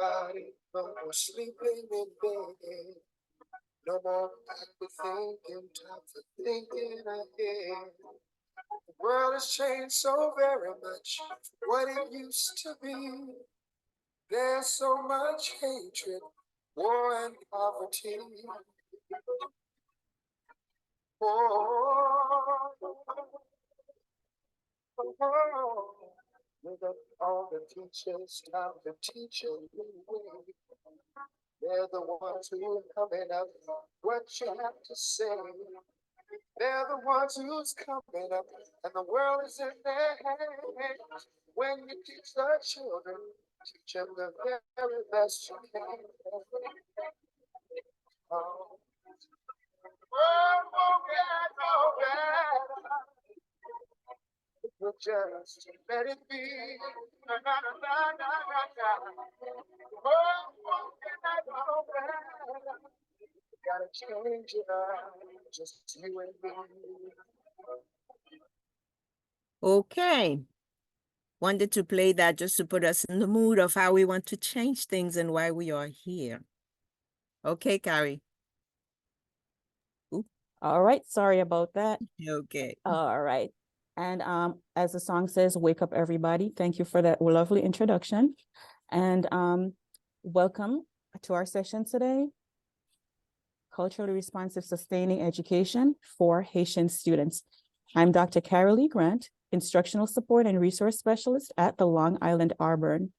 everybody, no more sleeping in bed. No more backward thinking, time for thinking ahead. The world has changed so very much from what it used to be. There's so much hatred, war and poverty. Oh, with all the teachers, time to teach a new way. They're the ones who are coming up. What you have to say. They're the ones who's coming up, and the world is in their hands. When you teach the children, teach them the very best you can. Oh, forget all that. But just let it be. Na, na, na, na, na, na. Oh, forget all that. Gotta change it up, just you and me. Okay. Wanted to play that just to put us in the mood of how we want to change things and why we are here. Okay, Carrie. All right, sorry about that. Okay. All right. And as the song says, wake up everybody. Thank you for that lovely introduction. And welcome to our session today, Culturally Responsive Sustaining Education for Haitian Students. I'm Dr. Carolee Grant, Instructional Support and Resource Specialist at the Long Island RBERN.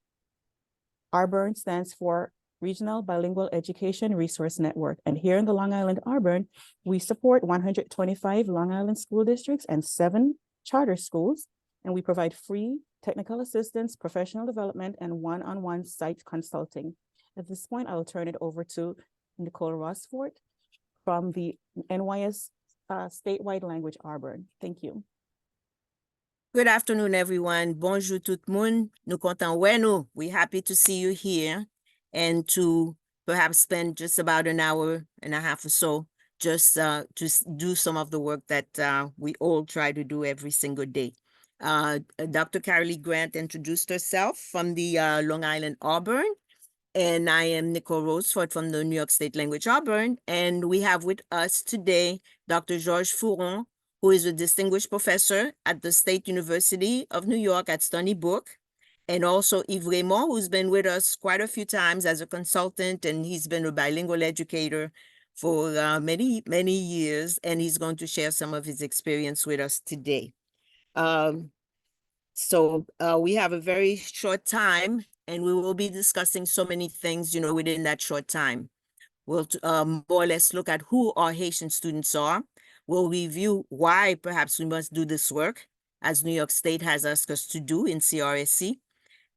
RBERN stands for Regional Bilingual Education Resource Network. And here in the Long Island RBERN, we support 125 Long Island school districts and 7 charter schools. And we provide free technical assistance, professional development, and one-on-one site consulting. At this point, I'll turn it over to Nicole Rosefort from the NYS Statewide Language RBERN. Thank you. Good afternoon, everyone. Bonjour tout le monde. Nous content nous. We're happy to see you here and to perhaps spend just about an hour and a half or so just to do some of the work that we all try to do every single day. Dr. Carolee Grant introduced herself from the Long Island RBERN, and I am Nicole Rosefort from the New York State Language RBERN, and we have with us today Dr. Georges Fouron, who is a distinguished professor at the State University of New York at Stony Brook, and also Yves Raymond, who's been with us quite a few times as a consultant, and he's been a bilingual educator for many, many years, and he's going to share some of his experience with us today. So we have a very short time, and we will be discussing so many things, within that short time. We'll more or less look at who our Haitian students are. We'll review why perhaps we must do this work, as New York State has asked us to do in CRSC.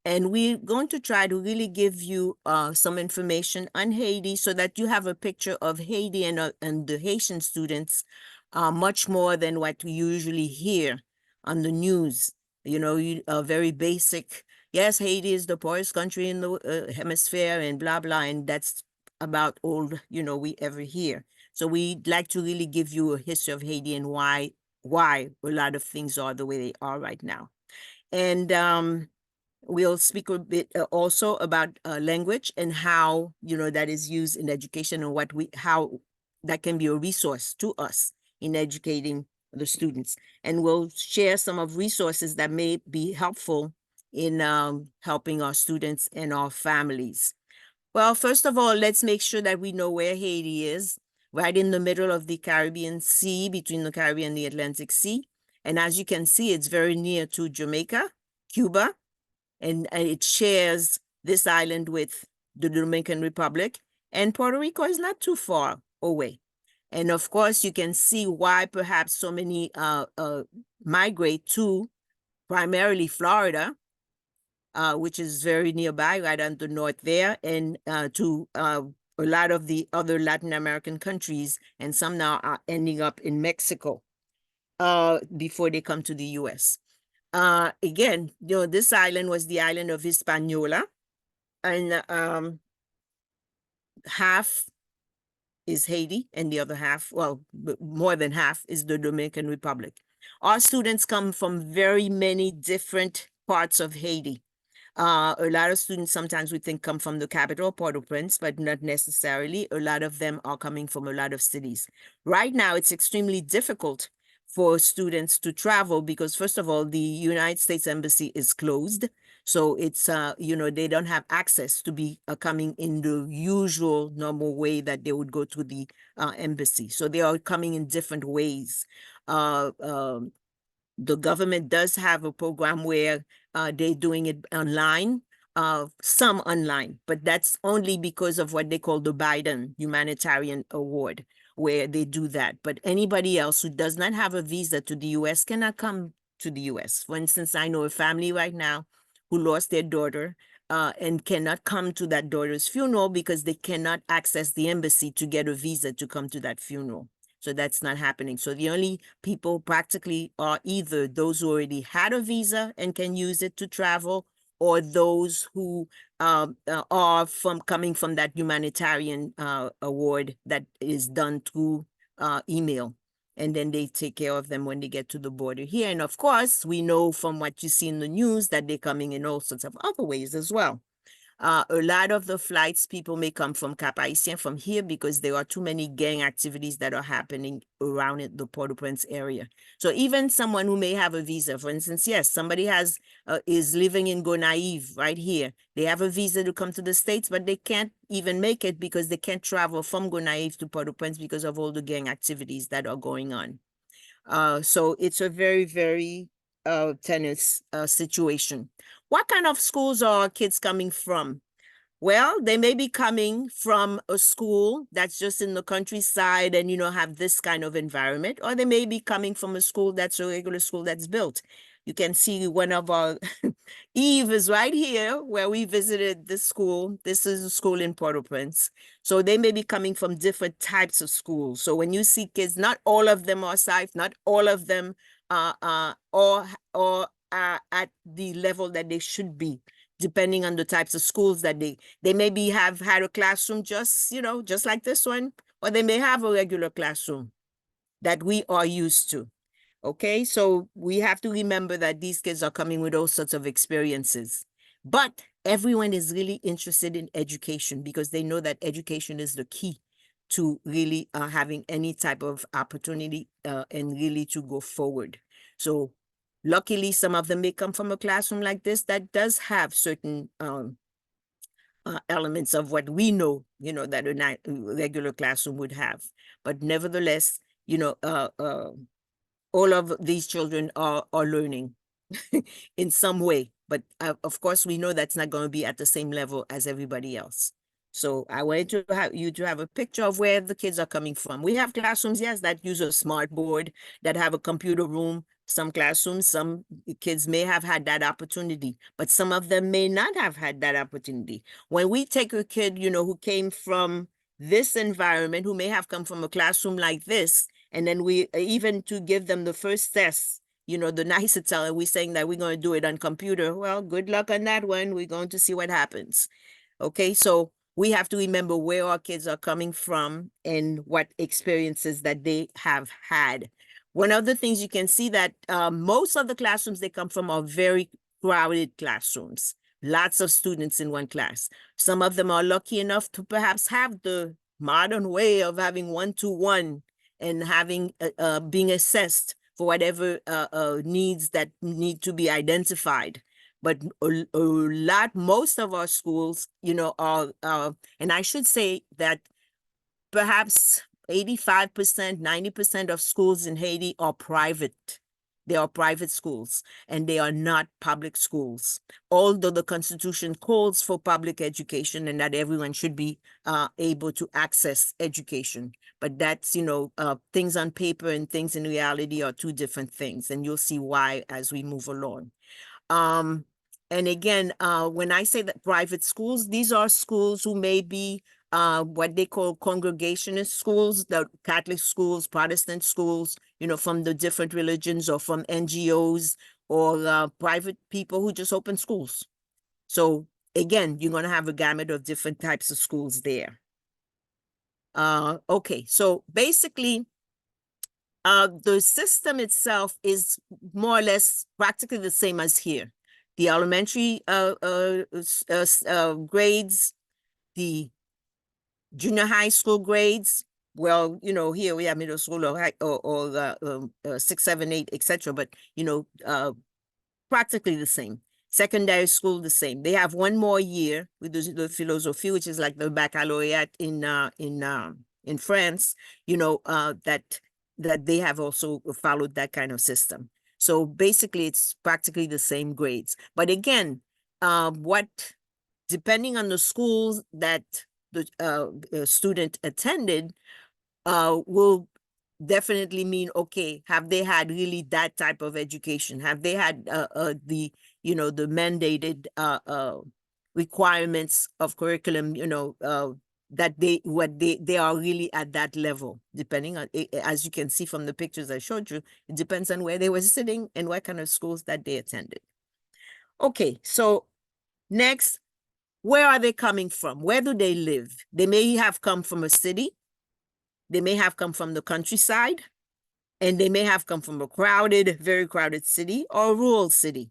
And we're going to try to really give you some information on Haiti so that you have a picture of Haiti and the Haitian students much more than what we usually hear on the news. Very basic. Yes, Haiti is the poorest country in the hemisphere and blah, blah. And that's about all, we ever hear. So we'd like to really give you a history of Haiti and why a lot of things are the way they are right now. And we'll speak a bit also about language and how, that is used in education and how that can be a resource to us in educating the students. And we'll share some of resources that may be helpful in helping our students and our families. Well, first of all, let's make sure that we know where Haiti is, right in the middle of the Caribbean Sea, between the Caribbean and the Atlantic Sea. And as you can see, it's very near to Jamaica, Cuba, and it shares this island with the Dominican Republic, and Puerto Rico is not too far away. And of course, you can see why perhaps so many migrate to primarily Florida, which is very nearby, right on the north there, and to a lot of the other Latin American countries, and some now are ending up in Mexico before they come to the US. Again, this island was the island of Hispaniola, and half is Haiti, and the other half, well, more than half, is the Dominican Republic. Our students come from very many different parts of Haiti. A lot of students sometimes we think come from the capital, Port-au-Prince, but not necessarily. A lot of them are coming from a lot of cities. Right now, it's extremely difficult for students to travel because, first of all, the United States Embassy is closed. So it's, they don't have access to be coming in the usual normal way that they would go to the embassy. So they are coming in different ways. The government does have a program where they're doing it online, some online, but that's only because of what they call the Biden Humanitarian Award, where they do that. But anybody else who does not have a visa to the US cannot come to the US. For instance, I know a family right now who lost their daughter and cannot come to that daughter's funeral because they cannot access the embassy to get a visa to come to that funeral. So that's not happening. So the only people practically are either those who already had a visa and can use it to travel, or those who are coming from that humanitarian award that is done through email. And then they take care of them when they get to the border here. And of course, we know from what you see in the news that they're coming in all sorts of other ways as well. A lot of the flights, people may come from Cap Haitien, from here, because there are too many gang activities that are happening around the Port-au-Prince area. So even someone who may have a visa, for instance, yes, somebody is living in Gonaive right here. They have a visa to come to the States, but they can't even make it because they can't travel from Gonaive to Port-au-Prince because of all the gang activities that are going on. So it's a very, very tense situation. What kind of schools are our kids coming from? Well, they may be coming from a school that's just in the countryside and, have this kind of environment, or they may be coming from a school that's a regular school that's built. You can see one of our, Yves is right here where we visited this school. This is a school in Port-au-Prince. So they may be coming from different types of schools. So when you see kids, not all of them are safe, not all of them or at the level that they should be, depending on the types of schools that they maybe have had a classroom just like this one, or they may have a regular classroom that we are used to. Okay, so we have to remember that these kids are coming with all sorts of experiences, but everyone is really interested in education because they know that education is the key to really having any type of opportunity and really to go forward. So luckily, some of them may come from a classroom like this that does have certain elements of what we know, that a regular classroom would have. But nevertheless, all of these children are learning in some way. But of course, we know that's not going to be at the same level as everybody else. So I wanted to have you to have a picture of where the kids are coming from. We have classrooms, yes, that use a smart board, that have a computer room. Some classrooms, some kids may have had that opportunity, but some of them may not have had that opportunity. When we take a kid, who came from this environment, who may have come from a classroom like this, and then we even to give them the first test, the nicety, and we're saying that we're going to do it on computer. Well, good luck on that one. We're going to see what happens. Okay, so we have to remember where our kids are coming from and what experiences that they have had. One of the things you can see that most of the classrooms they come from are very crowded classrooms. Lots of students in one class. Some of them are lucky enough to perhaps have the modern way of having one-to-one and having being assessed for whatever needs that need to be identified. But most of our schools, are, and I should say that perhaps 85%, 90% of schools in Haiti are private. They are private schools and they are not public schools. Although the Constitution calls for public education and that everyone should be able to access education. But that's, things on paper and things in reality are two different things. And you'll see why as we move along. And again, when I say that private schools, these are schools who may be what they call congregationist schools, the Catholic schools, Protestant schools, from the different religions or from NGOs or private people who just open schools. So again, you're going to have a gamut of different types of schools there. Okay, so basically, the system itself is more or less practically the same as here. the elementary grades, the junior high school grades. Well, you know, here we have middle school or high, or 6, 7, 8, etc. But you know, practically the same. Secondary school, the same. They have one more year with the philosophy, which is like the baccalaureate in France. You know, that they have also followed that kind of system. So basically, it's practically the same grades. But again, what depending on the schools that the student attended, will definitely mean, okay, have they had really that type of education? Have they had the, you know, the mandated requirements of curriculum, you know, that they are really at that level, depending on, as you can see from the pictures I showed you, it depends on where they were sitting and what kind of schools that they attended. Okay, so next, where are they coming from? Where do they live? They may have come from a city. They may have come from the countryside, and they may have come from a crowded, very crowded city or a rural city.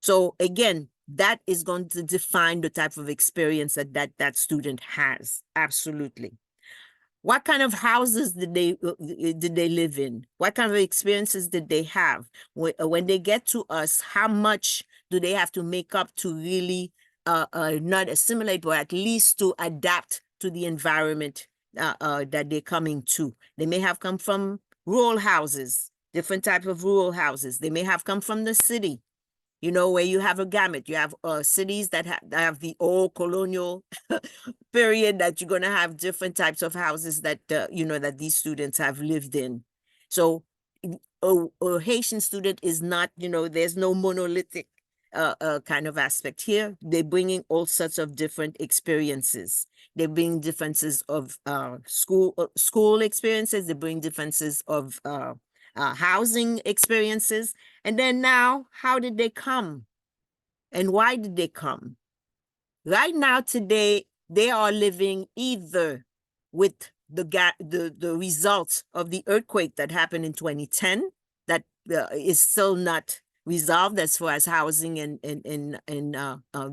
So again, that is going to define the type of experience that student has. Absolutely. What kind of houses did they live in? What kind of experiences did they have? When they get to us, how much do they have to make up to really not assimilate, but at least to adapt to the environment that they're coming to? They may have come from rural houses, different type of rural houses. They may have come from the city, you know, where you have a gamut. You have cities that have the old colonial period, that you're going to have different types of houses that, you know, that these students have lived in. So a Haitian student is not, you know, there's no monolithic kind of aspect here. They're bringing all sorts of different experiences. They bring differences of school experiences. They bring differences of housing experiences. And then now, how did they come? And why did they come? Right now, today, they are living either with the results of the earthquake that happened in 2010, that is still not resolved as far as housing and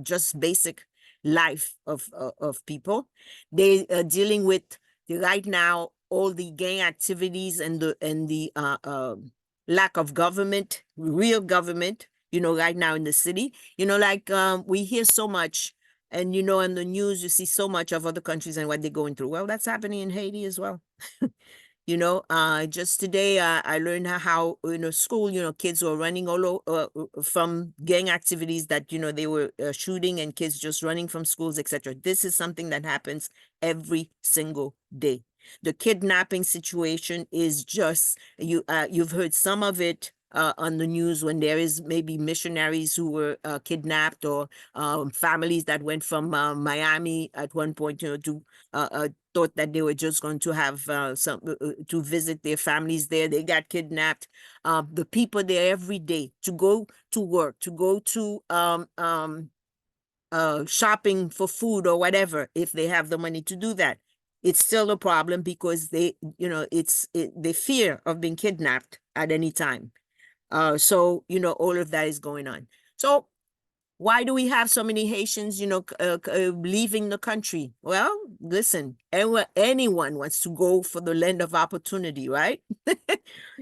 just basic life of people. They are dealing with right now all the gang activities and the lack of government, real government, you know, right now in the city. You know, like we hear so much, and, you know, in the news, you see so much of other countries and what they're going through. Well, that's happening in Haiti as well. You know, just today, I learned how, in a school, you know, kids were running all over from gang activities that, you know, they were shooting, and kids just running from schools, etc. This is something that happens every single day. The kidnapping situation is just, you've heard some of it on the news, when there is maybe missionaries who were kidnapped, or families that went from Miami at one point, you know, to thought that they were just going to have some to visit their families there. They got kidnapped. The people there every day to go to work, to go to shopping for food or whatever, if they have the money to do that, it's still a problem, because they, you know, they fear of being kidnapped at any time. So, you know, all of that is going on. So why do we have so many Haitians, you know, leaving the country? Well, listen, anyone wants to go for the land of opportunity, right?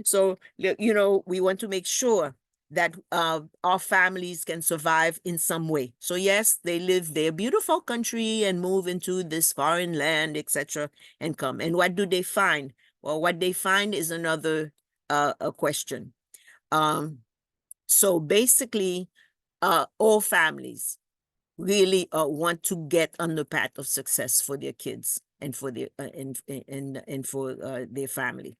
So, you know, we want to make sure that our families can survive in some way. So yes, they leave their beautiful country and move into this foreign land, etc., and come. And what do they find? Well, what they find is another a question. So basically, all families really want to get on the path of success for their kids and for their and for their family.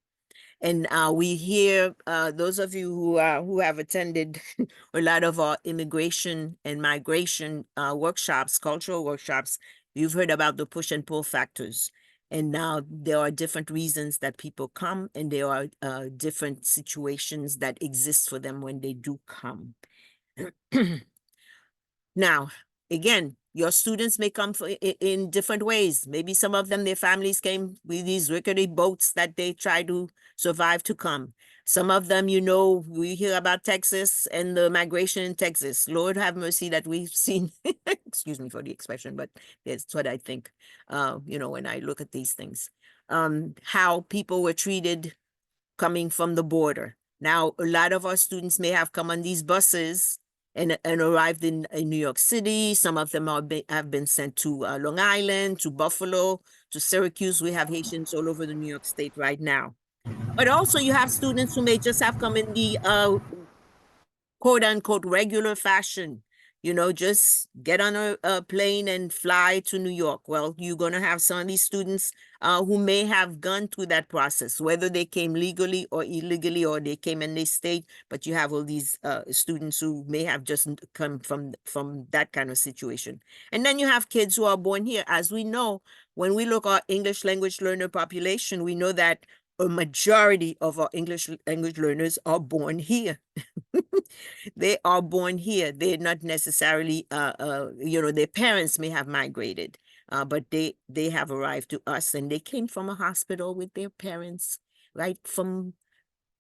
And we hear those of you who have attended a lot of our immigration and migration workshops, cultural workshops, you've heard about the push and pull factors. And now there are different reasons that people come, and there are different situations that exist for them when they do come. Now, again, your students may come in different ways. Maybe some of them, their families came with these rickety boats that they try to survive to come. Some of them, you know, we hear about Texas and the migration in Texas. Lord have mercy that we've seen, excuse me for the expression, but that's what I think, you know, when I look at these things. How people were treated coming from the border. Now, a lot of our students may have come on these buses and arrived in New York City. Some of them have been sent to Long Island, to Buffalo, to Syracuse. We have Haitians all over the New York State right now. But also you have students who may just have come in the quote unquote regular fashion, you know, just get on a plane and fly to New York. Well, you're going to have some of these students who may have gone through that process, whether they came legally or illegally, or they came and they stayed, but you have all these students who may have just come from that kind of situation. And then you have kids who are born here. As we know, when we look at English language learner population, we know that a majority of our English language learners are born here. They are born here. They're not necessarily, you know, their parents may have migrated, but they have arrived to us, and they came from a hospital with their parents, right, from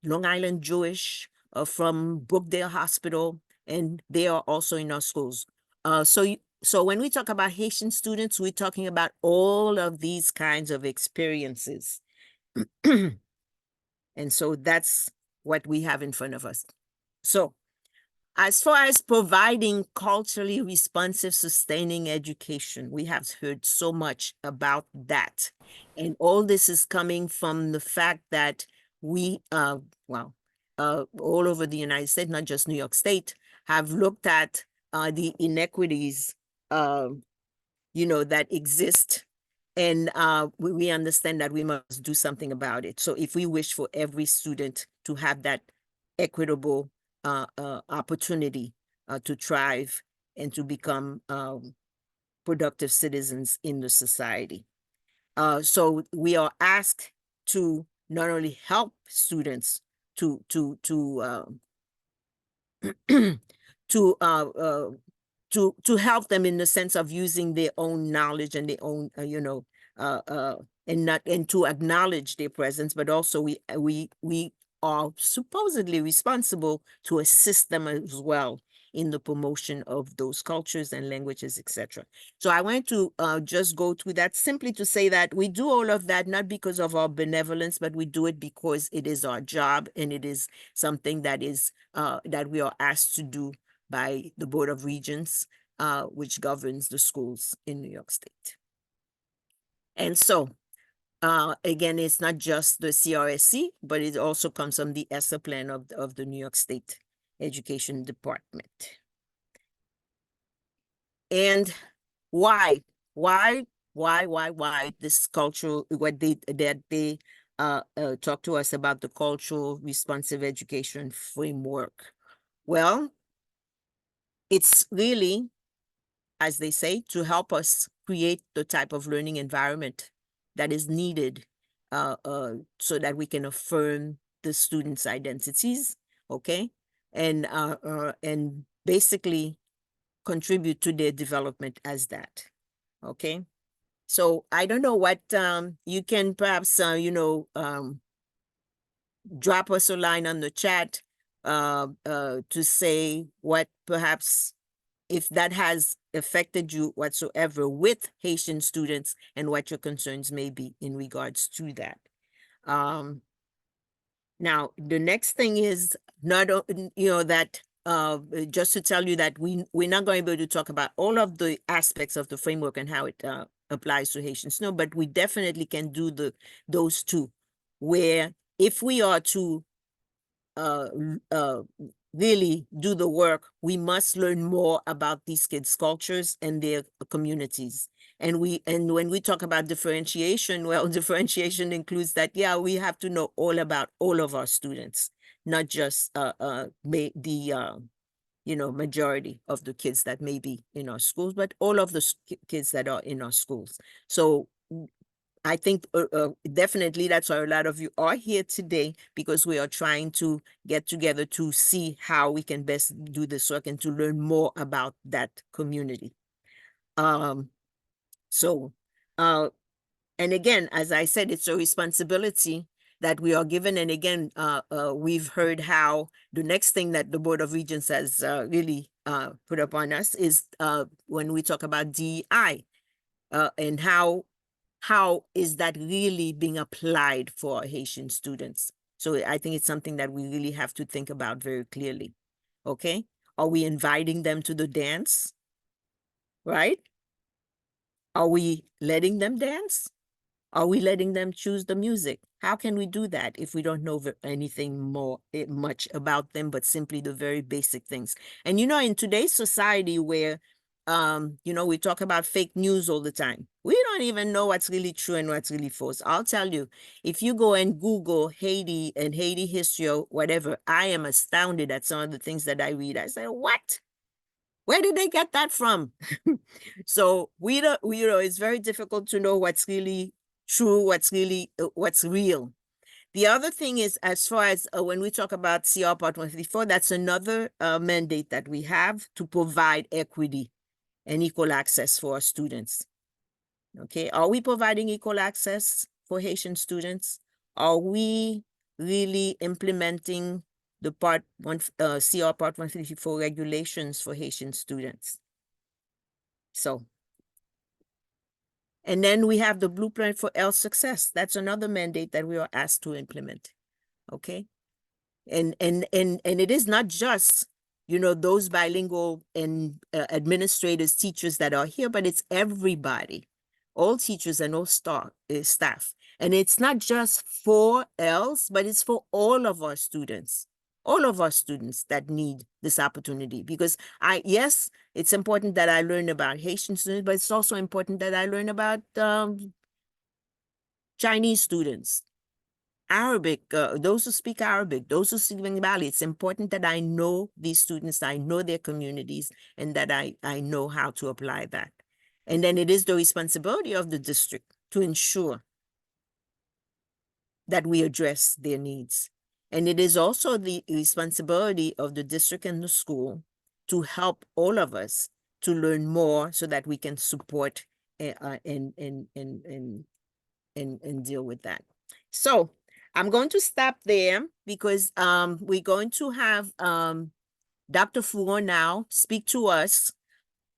Long Island Jewish, from Brookdale Hospital, and they are also in our schools. So when we talk about Haitian students, we're talking about all of these kinds of experiences. And so that's what we have in front of us. So as far as providing culturally responsive, sustaining education, we have heard so much about that. And all this is coming from the fact that we, all over the United States, not just New York State, have looked at the inequities, you know, that exist. And we understand that we must do something about it. So if we wish for every student to have that equitable opportunity to thrive and to become productive citizens in the society. So we are asked to not only help students to to help them in the sense of using their own knowledge and their own, you know, and to acknowledge their presence, but also we are supposedly responsible to assist them as well in the promotion of those cultures and languages, etc. So I want to just go through that simply to say that we do all of that not because of our benevolence, but we do it because it is our job, and it is something that is that we are asked to do by the Board of Regents, which governs the schools in New York State. And so, again, it's not just the CRSC, but it also comes from the ESSA plan of the New York State Education Department. And why this cultural, that they talk to us about the cultural responsive education framework? Well, it's really, as they say, to help us create the type of learning environment that is needed so that we can affirm the students' identities, okay? And basically contribute to their development as that, okay? So I don't know what you can perhaps, you know, drop us a line on the chat to say what perhaps, if that has affected you whatsoever with Haitian students, and what your concerns may be in regards to that. Now, the next thing is not, you know, that just to tell you that we're not going to be able to talk about all of the aspects of the framework and how it applies to Haitians. No, but we definitely can do those two, where if we are to really do the work, we must learn more about these kids' cultures and their communities. And when we talk about differentiation, well, differentiation includes that, yeah, we have to know all about all of our students, not just you know, majority of the kids that may be in our schools, but all of the kids that are in our schools. So I think definitely that's why a lot of you are here today, because we are trying to get together to see how we can best do this work and to learn more about that community. And again, as I said, it's a responsibility that we are given. And again, we've heard how the next thing that the Board of Regents has really put upon us is when we talk about DEI and how is that really being applied for Haitian students. So I think it's something that we really have to think about very clearly. Okay, are we inviting them to the dance? Right? Are we letting them dance? Are we letting them choose the music? How can we do that if we don't know anything much about them, but simply the very basic things? And in today's society where, we talk about fake news all the time, we don't even know what's really true and what's really false. I'll tell you, if you go and Google Haiti and Haiti history or whatever, I am astounded at some of the things that I read. I say, what? Where did they get that from? So we don't, it's very difficult to know what's really true, what's real. The other thing is, as far as when we talk about CR Part 154, that's another mandate that we have to provide equity and equal access for our students. Okay, are we providing equal access for Haitian students? Are we really implementing the CR Part 154 regulations for Haitian students? So, and then we have the Blueprint for Health Success. That's another mandate that we are asked to implement. Okay, and it is not just those bilingual and administrators, teachers that are here, but it's everybody, all teachers and all staff. And it's not just for else, but it's for all of our students that need this opportunity. Because yes, it's important that I learn about Haitian students, but it's also important that I learn about Chinese students, Arabic, those who speak Arabic, those who speak Bengali. It's important that I know these students, I know their communities, and that I know how to apply that. And then it is the responsibility of the district to ensure that we address their needs. And it is also the responsibility of the district and the school to help all of us to learn more so that we can support and deal with that. So I'm going to stop there because we're going to have Dr. Fouron now speak to us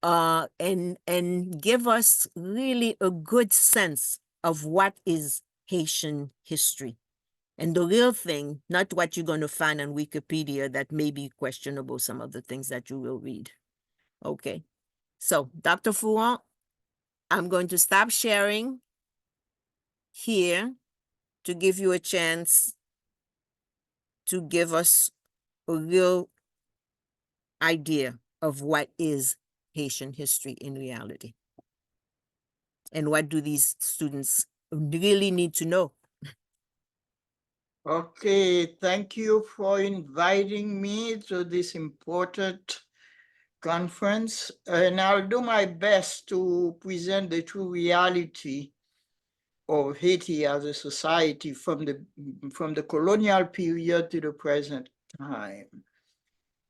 and give us really a good sense of what is Haitian history. And the real thing, not what you're going to find on Wikipedia that may be questionable, some of the things that you will read. Okay. So, Dr. Fouron, I'm going to stop sharing here to give you a chance to give us a real idea of what is Haitian history in reality. And what do these students really need to know? Okay, thank you for inviting me to this important conference. And I'll do my best to present the true reality of Haiti as a society from the colonial period to the present time.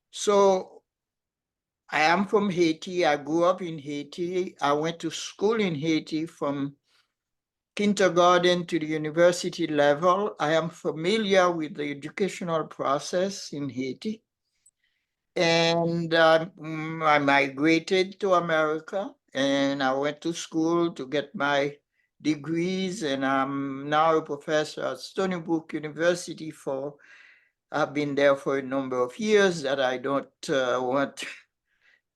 So I am from Haiti. I grew up in Haiti. I went to school in Haiti from kindergarten to the university level. I am familiar with the educational process in Haiti. And I migrated to America and I went to school to get my degrees, and I'm now a professor at Stony Brook University I've been there for a number of years that I don't want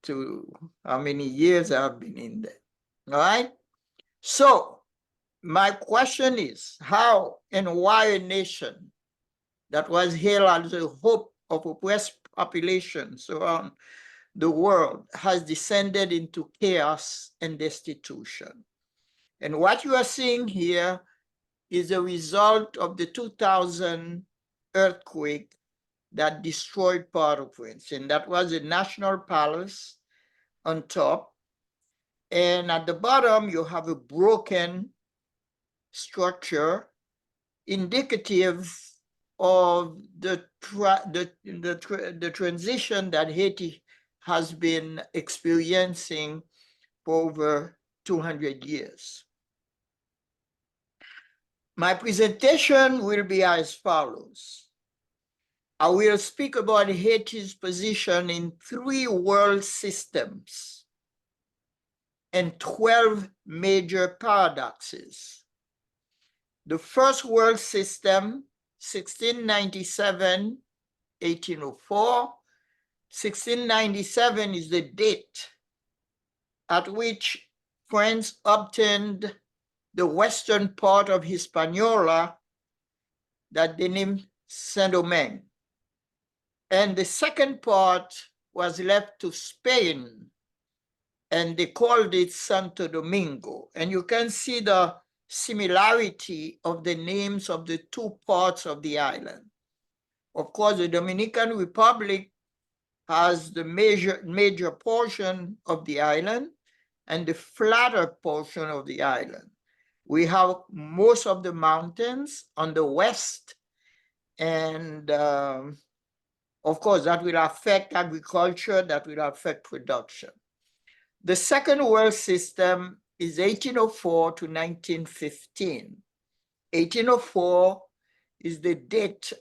to, how many years I've been in there. All right. So my question is, how and why a nation that was hailed as the hope of oppressed populations around the world has descended into chaos and destitution? And what you are seeing here is a result of the 2000 earthquake that destroyed Port-au-Prince. And that was a national palace on top. And at the bottom, you have a broken structure indicative of the transition that Haiti has been experiencing for over 200 years. My presentation will be as follows. I will speak about Haiti's position in 3 world systems and 12 major paradoxes. The first world system, 1697, 1804. 1697 is the date at which France obtained the western part of Hispaniola that they named Saint-Domingue. And the second part was left to Spain, and they called it Santo Domingo. And you can see the similarity of the names of the 2 parts of the island. Of course, the Dominican Republic has the major portion of the island and the flatter portion of the island. We have most of the mountains on the west, and of course, that will affect agriculture, that will affect production. The second world system is 1804 to 1915. 1804 is the date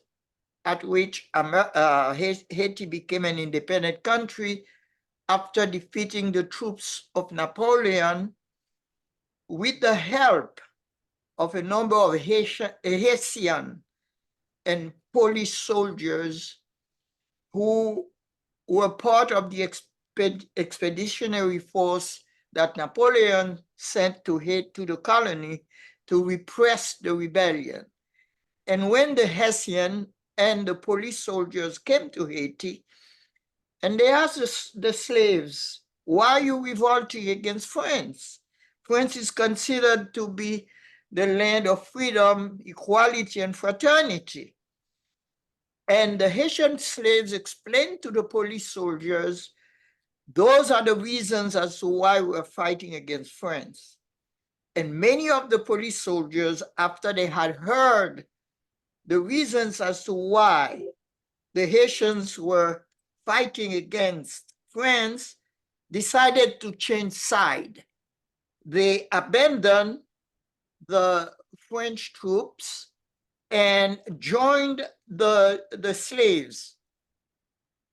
at which Haiti became an independent country after defeating the troops of Napoleon with the help of a number of Haitian and Polish soldiers who were part of the expeditionary force that Napoleon sent to the colony to repress the rebellion. And when the Haitian and the police soldiers came to Haiti, and they asked the slaves, why are you revolting against France? France is considered to be the land of freedom, equality, and fraternity. And the Haitian slaves explained to the police soldiers, those are the reasons as to why we're fighting against France. And many of the police soldiers, after they had heard the reasons as to why the Haitians were fighting against France, decided to change side. They abandoned the French troops and joined the slaves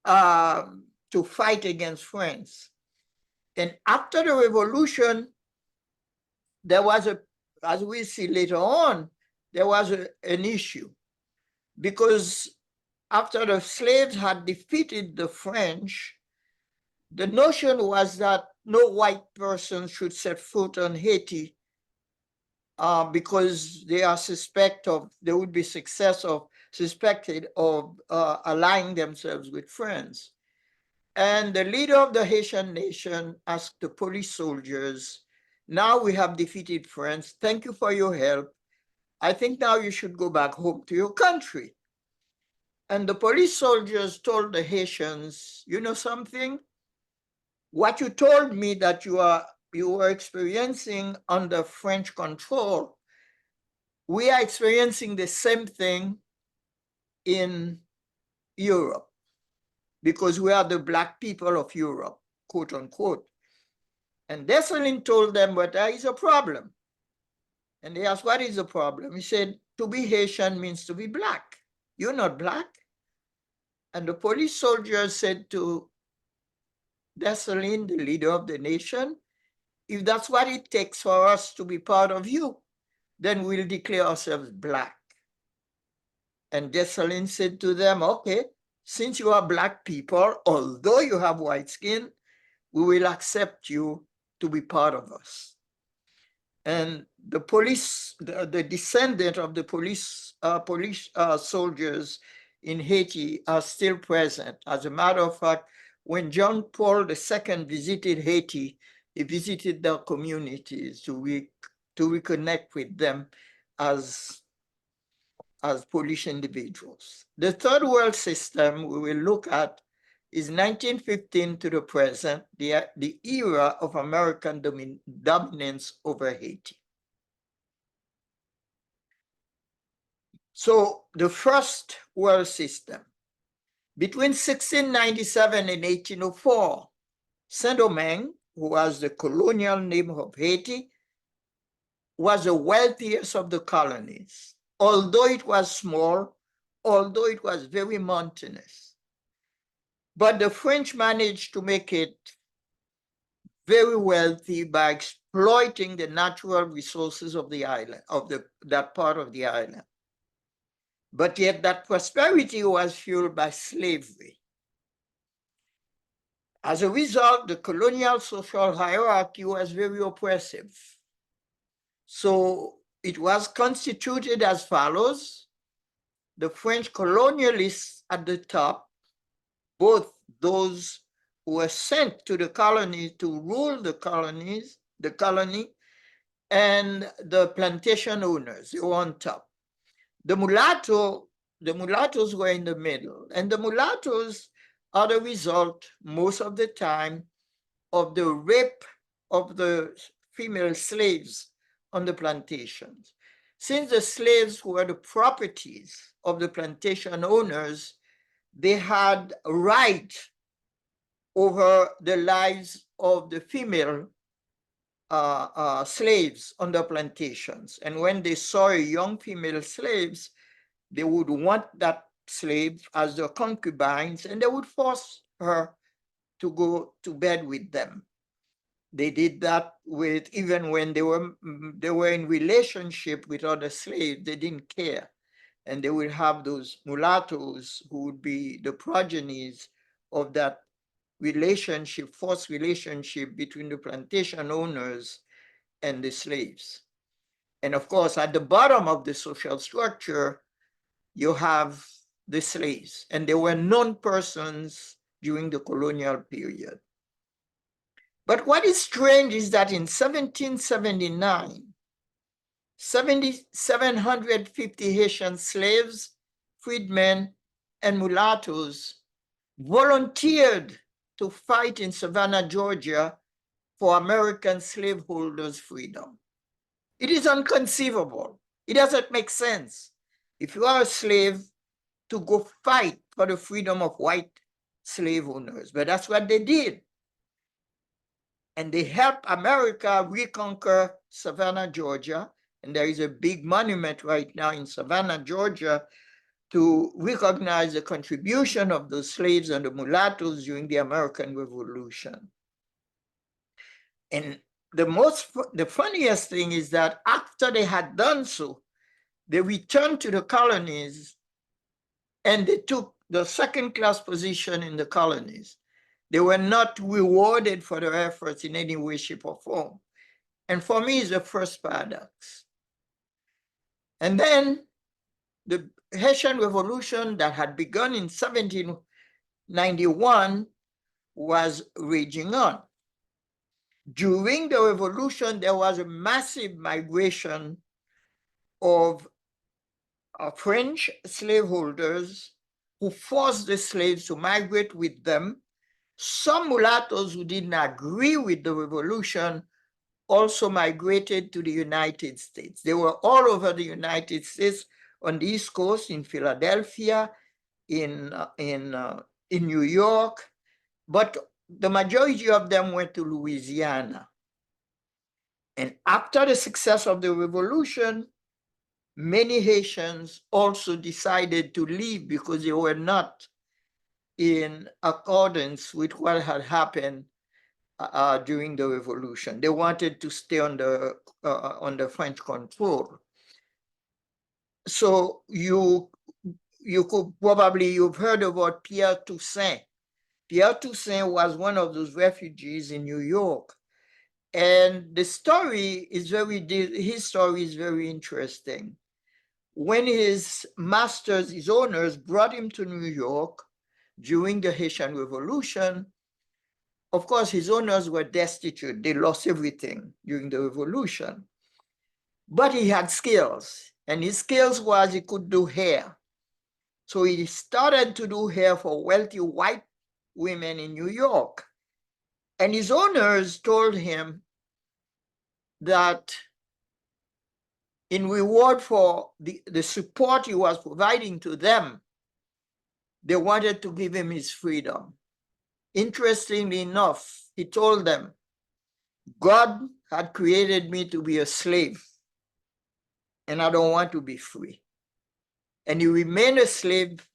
to fight against France. And after the revolution, there was as we see later on, there was an issue, because after the slaves had defeated the French, the notion was that no white person should set foot on Haiti because they would be suspected of allying themselves with France. And the leader of the Haitian nation asked the police soldiers, now we have defeated France, thank you for your help. I think now you should go back home to your country. And the police soldiers told the Haitians, you know something? What you told me that you were experiencing under French control, we are experiencing the same thing in Europe, because we are the black people of Europe, quote unquote. And Dessalines told them, but there is a problem. And they asked, what is the problem? He said, to be Haitian means to be black. You're not black. And the police soldiers said to Dessalines, the leader of the nation, if that's what it takes for us to be part of you, then we'll declare ourselves black. And Dessalines said to them, okay, since you are black people, although you have white skin, we will accept you to be part of us. And the police, the descendant of the police soldiers in Haiti are still present. As a matter of fact, when John Paul II visited Haiti, he visited their communities to reconnect with them as Polish individuals. The third world system we will look at is 1915 to the present, the era of American dominance over Haiti. So the first world system, between 1697 and 1804, Saint-Domingue, who was the colonial name of Haiti, was the wealthiest of the colonies, although it was small, although it was very mountainous. But the French managed to make it very wealthy by exploiting the natural resources of the island, that part of the island. But yet that prosperity was fueled by slavery. As a result, the colonial social hierarchy was very oppressive. So it was constituted as follows: the French colonialists at the top, both those who were sent to the colony to rule the colony, and the plantation owners, they were on top. The mulattoes were in the middle, and the mulattoes are the result, most of the time, of the rape of the female slaves on the plantations. Since the slaves were the properties of the plantation owners, they had a right over the lives of the female slaves on the plantations. And when they saw a young female slaves, they would want that slave as their concubines, and they would force her to go to bed with them. They did that with, even when they were in relationship with other slaves, they didn't care. And they would have those mulattoes who would be the progenies of that relationship, forced relationship between the plantation owners and the slaves. And of course, at the bottom of the social structure, you have the slaves, and they were known persons during the colonial period. But what is strange is that in 1779, 750 Haitian slaves, freedmen, and mulattoes volunteered to fight in Savannah, Georgia, for American slaveholders' freedom. It is inconceivable. It doesn't make sense. If you are a slave, to go fight for the freedom of white slave owners. But that's what they did. And they helped America reconquer Savannah, Georgia. And there is a big monument right now in Savannah, Georgia, to recognize the contribution of the slaves and the mulattoes during the American Revolution. And the funniest thing is that after they had done so, they returned to the colonies and they took the second-class position in the colonies. They were not rewarded for their efforts in any way, shape, or form. And for me, it's the first paradox. And then the Haitian Revolution that had begun in 1791 was raging on. During the revolution, there was a massive migration of French slaveholders who forced the slaves to migrate with them. Some mulattoes who didn't agree with the revolution also migrated to the United States. They were all over the United States, on the East Coast, in Philadelphia, in New York, but the majority of them went to Louisiana. And after the success of the revolution, many Haitians also decided to leave because they were not in accordance with what had happened during the revolution. They wanted to stay under French control. So you could probably, you've heard about Pierre Toussaint. Pierre Toussaint was one of those refugees in New York. And the story is his story is very interesting. When his masters, his owners, brought him to New York during the Haitian Revolution, of course, his owners were destitute. They lost everything during the revolution. But he had skills, and his skills was he could do hair. So he started to do hair for wealthy white women in New York. And his owners told him that in reward for the support he was providing to them, they wanted to give him his freedom. Interestingly enough, he told them, God had created me to be a slave, and I don't want to be free. And he remained a slave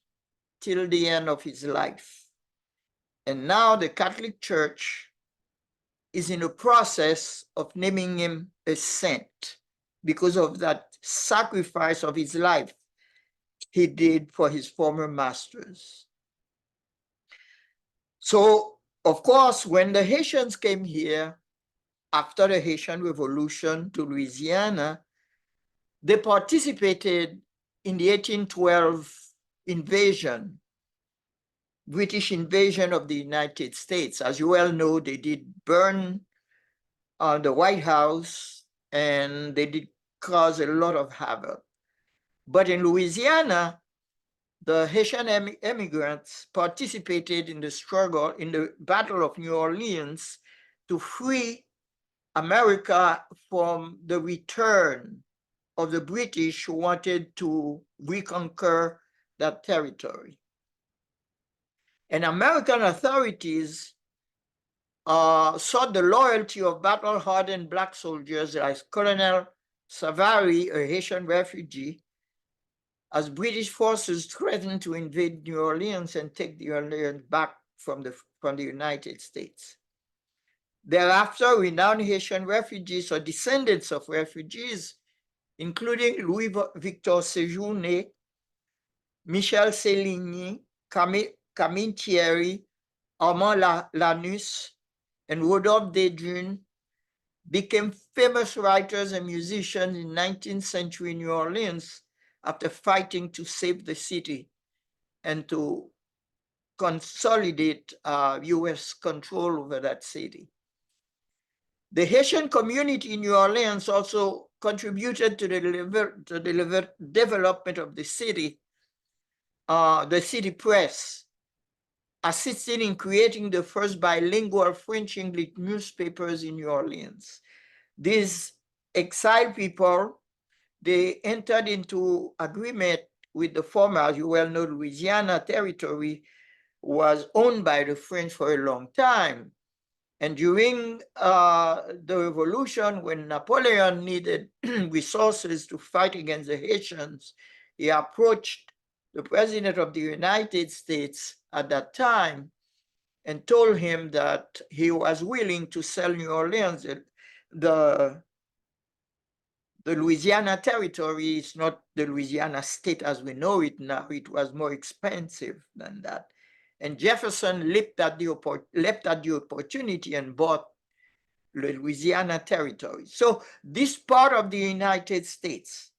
till the end of his life. And now the Catholic Church is in the process of naming him a saint because of that sacrifice of his life he did for his former masters. So, of course, when the Haitians came here after the Haitian Revolution to Louisiana, they participated in the 1812 invasion, British invasion of the United States. As you well know, they did burn the White House and they did cause a lot of havoc. But in Louisiana, the Haitian immigrants participated in the struggle, in the Battle of New Orleans, to free America from the return of the British who wanted to reconquer that territory. And American authorities sought the loyalty of battle-hardened Black soldiers like Colonel Savary, a Haitian refugee, as British forces threatened to invade New Orleans and take the Orleans back from the United States. Thereafter, renowned Haitian refugees or descendants of refugees, including Louis Victor Séjourné, Michel Céligny, Camille Thierry, Armand Lanus, and Rodolphe Desdunes, became famous writers and musicians in 19th century New Orleans after fighting to save the city and to consolidate US control over that city. The Haitian community in New Orleans also contributed to the development of the city press, assisting in creating the first bilingual French-English newspapers in New Orleans. These exiled people, they entered into agreement with the former, as you well know, Louisiana territory was owned by the French for a long time. And during the revolution, when Napoleon needed resources to fight against the Haitians, he approached the president of the United States at that time and told him that he was willing to sell New Orleans. The Louisiana territory is not the Louisiana state as we know it now. It was more expensive than that. And Jefferson leapt at the opportunity and bought the Louisiana territory. So this part of the United States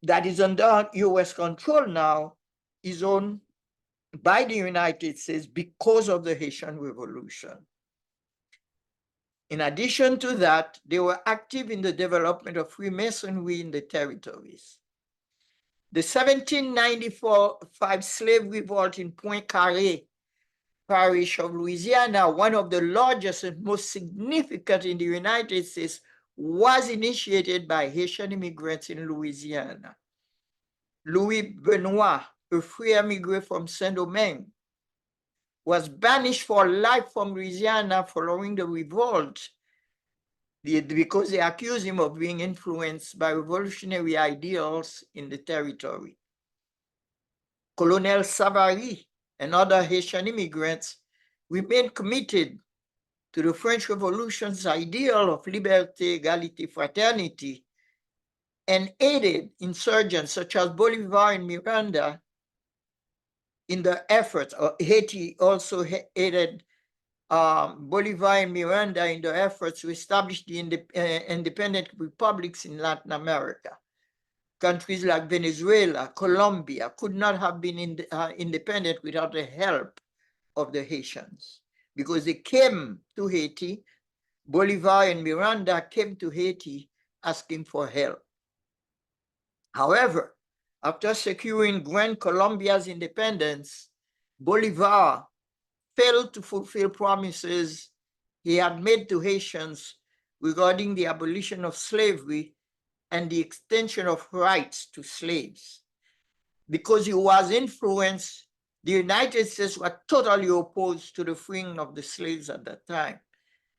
that is under US control now is owned by the United States because of the Haitian Revolution. In addition to that, they were active in the development of Freemasonry in the territories. The 1795 slave revolt in Point Carré parish of Louisiana, one of the largest and most significant in the United States, was initiated by Haitian immigrants in Louisiana. Louis Benoit, a free immigrant from Saint-Domingue, was banished for life from Louisiana following the revolt because they accused him of being influenced by revolutionary ideals in the territory. Colonel Savary and other Haitian immigrants remained committed to the French Revolution's ideal of liberté, égalité, fraternity, and aided insurgents such as Bolivar and Miranda in the efforts. Haiti also aided Bolivar and Miranda in the efforts to establish the independent republics in Latin America. Countries like Venezuela, Colombia could not have been independent without the help of the Haitians, because they came to Haiti. Bolivar and Miranda came to Haiti asking for help. However, after securing Grand Colombia's independence, Bolivar failed to fulfill promises he had made to Haitians regarding the abolition of slavery and the extension of rights to slaves. Because he was influenced, the United States were totally opposed to the freeing of the slaves at that time.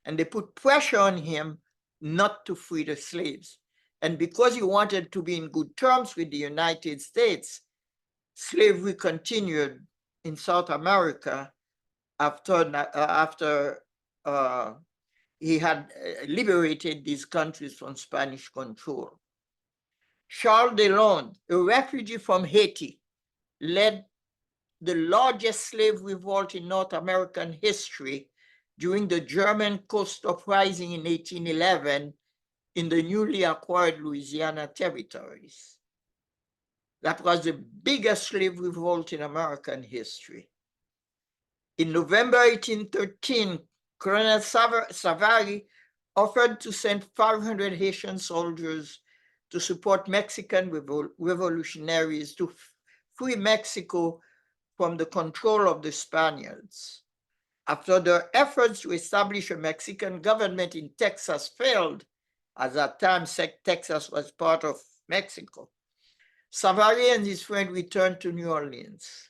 And they put pressure on him not to free the slaves. And because he wanted to be in good terms with the United States, slavery continued in South America after he had liberated these countries from Spanish control. Charles Delon, a refugee from Haiti, led the largest slave revolt in North American history during the German Coast Uprising in 1811 in the newly acquired Louisiana territories. That was the biggest slave revolt in American history. In November 1813, Colonel Savary offered to send 500 Haitian soldiers to support Mexican revolutionaries to free Mexico from the control of the Spaniards. After their efforts to establish a Mexican government in Texas failed, at that time Texas was part of Mexico, Savary and his friend returned to New Orleans.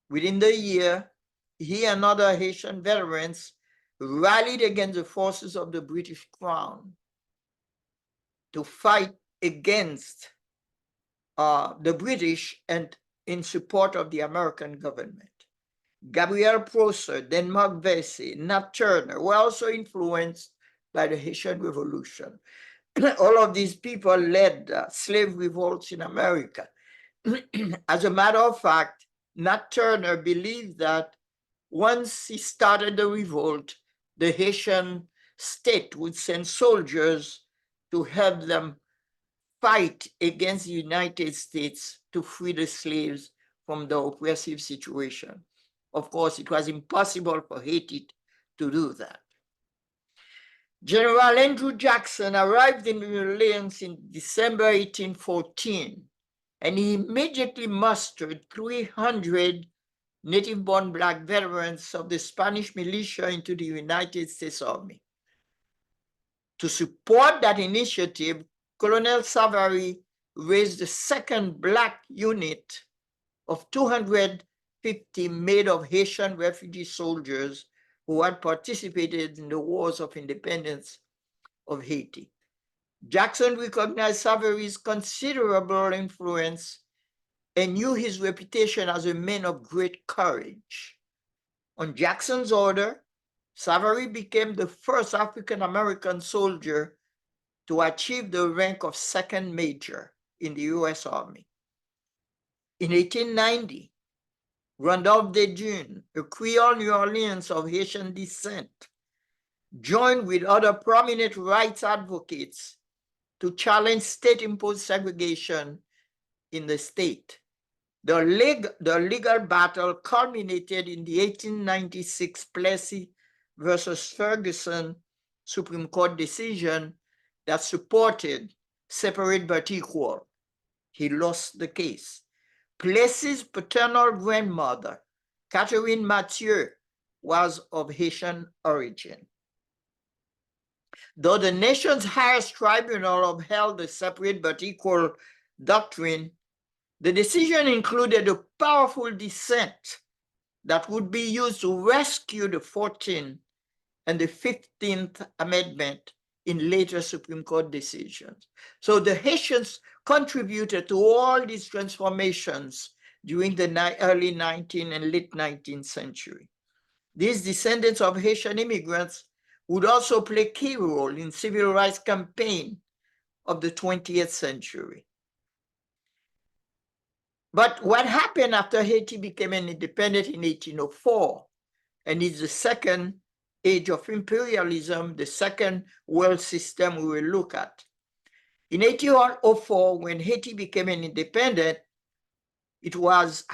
Within the year, he and other Haitian veterans rallied against the forces of the British Crown to fight against the British and in support of the American government. Gabriel Prosser, Denmark Vesey, Nat Turner were also influenced by the Haitian Revolution. All of these people led slave revolts in America. As a matter of fact, Nat Turner believed that once he started the revolt, the Haitian state would send soldiers to help them fight against the United States to free the slaves from the oppressive situation. Of course, it was impossible for Haiti to do that. General Andrew Jackson arrived in New Orleans in December 1814, and he immediately mustered 300 native-born Black veterans of the Spanish militia into the United States Army. To support that initiative, Colonel Savary raised the second Black unit of 250 made of Haitian refugee soldiers who had participated in the wars of independence of Haiti. Jackson recognized Savary's considerable influence and knew his reputation as a man of great courage. On Jackson's order, Savary became the first African-American soldier to achieve the rank of second major in the U.S. Army. In 1890, Randolph Dejun, a Creole New Orleans of Haitian descent, joined with other prominent rights advocates to challenge state-imposed segregation in the state. The legal battle culminated in the 1896 Plessy versus Ferguson Supreme Court decision that supported separate but equal. He lost the case. Plessy's paternal grandmother, Catherine Mathieu, was of Haitian origin. Though the nation's highest tribunal upheld the separate but equal doctrine, the decision included a powerful dissent that would be used to rescue the 14th and the 15th Amendment in later Supreme Court decisions. So the Haitians contributed to all these transformations during the early 19th and late 19th century. These descendants of Haitian immigrants would also play a key role in civil rights campaign of the 20th century. But what happened after Haiti became an independent in 1804, and is the second age of imperialism, the second world system we will look at. In 1804, when Haiti became an independent, it was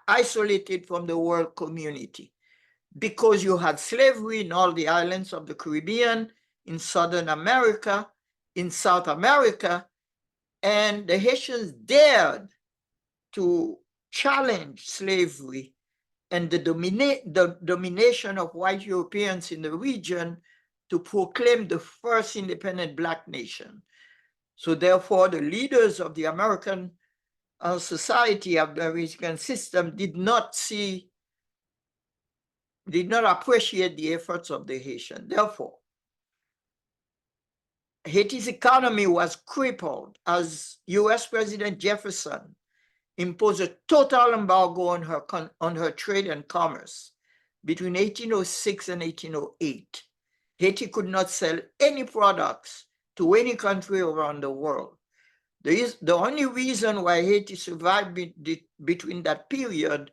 isolated from the world community because you had slavery in all the islands of the Caribbean, in Southern America, in South America, and the Haitians dared to challenge slavery and the domination of white Europeans in the region to proclaim the first independent Black nation. So therefore, the leaders of the American society, of the American system, did not appreciate the efforts of the Haitian. Therefore, Haiti's economy was crippled as US President Jefferson imposed a total embargo on her trade and commerce between 1806 and 1808. Haiti could not sell any products to any country around the world. The only reason why Haiti survived between that period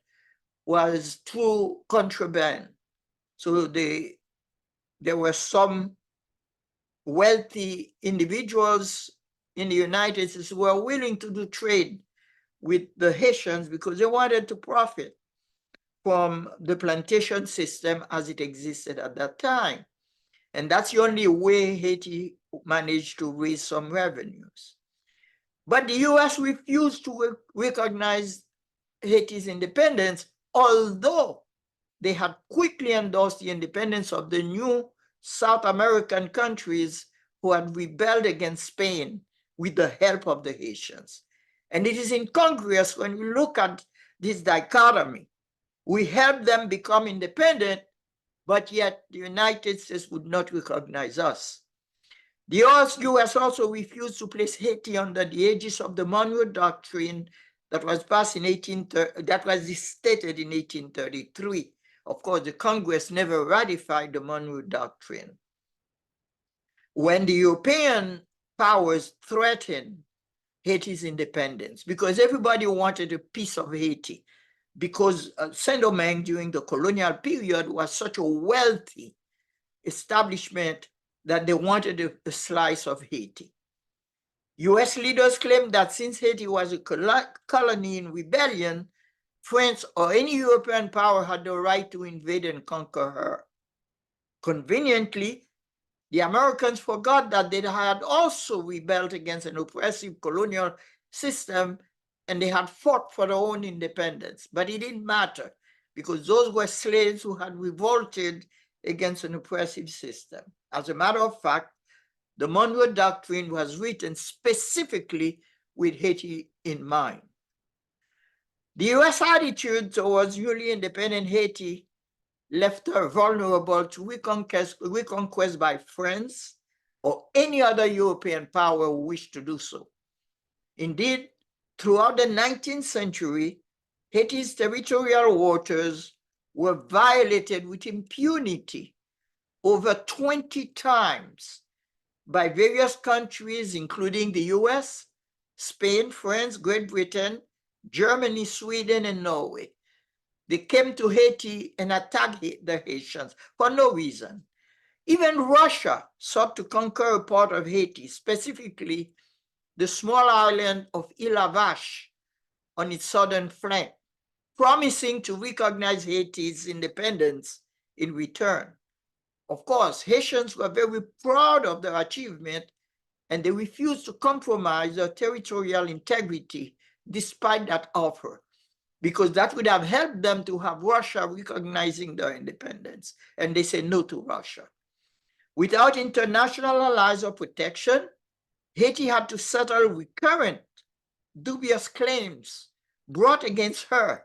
was through contraband. So there were some wealthy individuals in the United States who were willing to do trade with the Haitians because they wanted to profit from the plantation system as it existed at that time. And that's the only way Haiti managed to raise some revenues. But the US refused to recognize Haiti's independence, although they had quickly endorsed the independence of the new South American countries who had rebelled against Spain with the help of the Haitians. And it is incongruous when we look at this dichotomy. We helped them become independent, but yet the United States would not recognize us. The US also refused to place Haiti under the aegis of the Monroe Doctrine that was passed in that was stated in 1833. Of course, the Congress never ratified the Monroe Doctrine. When the European powers threatened Haiti's independence, because everybody wanted a piece of Haiti, because Saint-Domingue during the colonial period was such a wealthy establishment that they wanted a slice of Haiti. US leaders claimed that since Haiti was a colony in rebellion, France or any European power had the right to invade and conquer her. Conveniently, the Americans forgot that they had also rebelled against an oppressive colonial system and they had fought for their own independence. But it didn't matter because those were slaves who had revolted against an oppressive system. As a matter of fact, the Monroe Doctrine was written specifically with Haiti in mind. The US attitude towards newly independent Haiti left her vulnerable to reconquest by France or any other European power who wished to do so. Indeed, throughout the 19th century, Haiti's territorial waters were violated with impunity over 20 times by various countries, including the US, Spain, France, Great Britain, Germany, Sweden, and Norway. They came to Haiti and attacked the Haitians for no reason. Even Russia sought to conquer a part of Haiti, specifically the small island of Île-à-Vache on its southern flank, promising to recognize Haiti's independence in return. Of course, Haitians were very proud of their achievement and they refused to compromise their territorial integrity despite that offer, because that would have helped them to have Russia recognizing their independence. And they said no to Russia. Without international allies or protection, Haiti had to settle recurrent dubious claims brought against her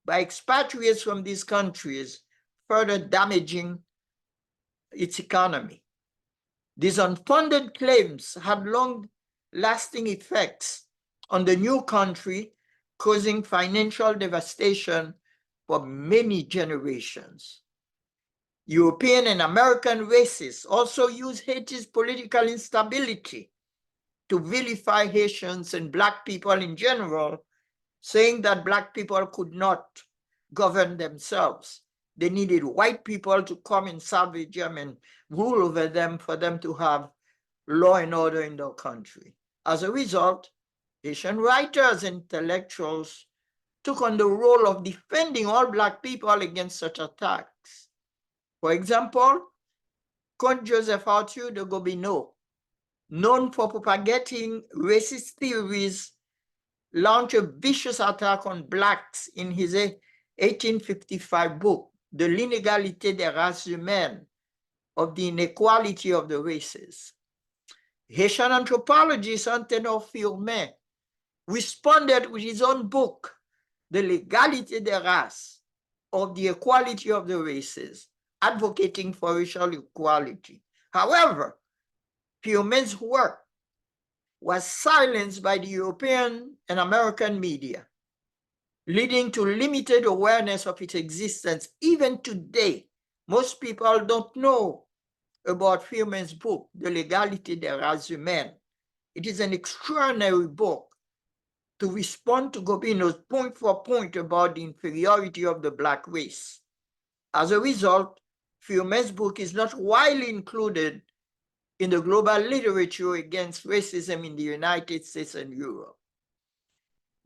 by expatriates from these countries, further damaging its economy. These unfounded claims had long-lasting effects on the new country, causing financial devastation for many generations. European and American racists also used Haiti's political instability to vilify Haitians and Black people in general, saying that Black people could not govern themselves. They needed white people to come and salvage them and rule over them for them to have law and order in their country. As a result, Haitian writers and intellectuals took on the role of defending all Black people against such attacks. For example, Comte Joseph Arthur de Gobineau, known for propagating racist theories, launched a vicious attack on Blacks in his 1855 book, De l'inégalité des races humaines, of the inequality of the races. Haitian anthropologist Antenor Fouron responded with his own book, De l'égalité des races, of the equality of the races, advocating for racial equality. However, Fouron's work was silenced by the European and American media, leading to limited awareness of its existence. Even today, most people don't know about Fouron's book, The Légalité des Races Humaines. It is an extraordinary book to respond to Gobineau's point for point about the inferiority of the Black race. As a result, Fouron's book is not widely included in the global literature against racism in the United States and Europe.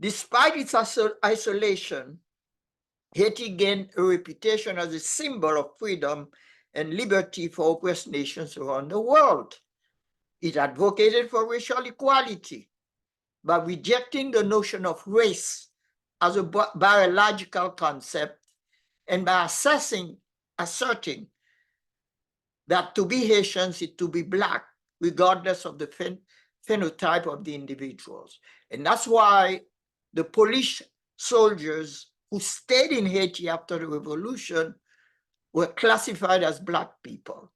Despite its isolation, Haiti gained a reputation as a symbol of freedom and liberty for oppressed nations around the world. It advocated for racial equality by rejecting the notion of race as a biological concept and by asserting that to be Haitians is to be Black, regardless of the phenotype of the individuals. And that's why the Polish soldiers who stayed in Haiti after the revolution were classified as Black people.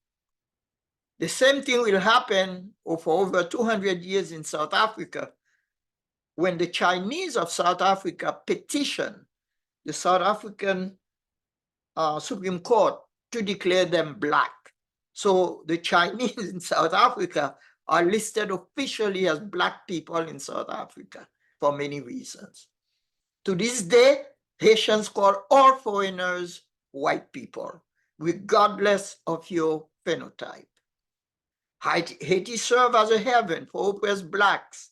The same thing will happen for over 200 years in South Africa when the Chinese of South Africa petitioned the South African Supreme Court to declare them Black. So the Chinese in South Africa are listed officially as Black people in South Africa for many reasons. To this day, Haitians call all foreigners white people, regardless of your phenotype. Haiti served as a haven for oppressed Blacks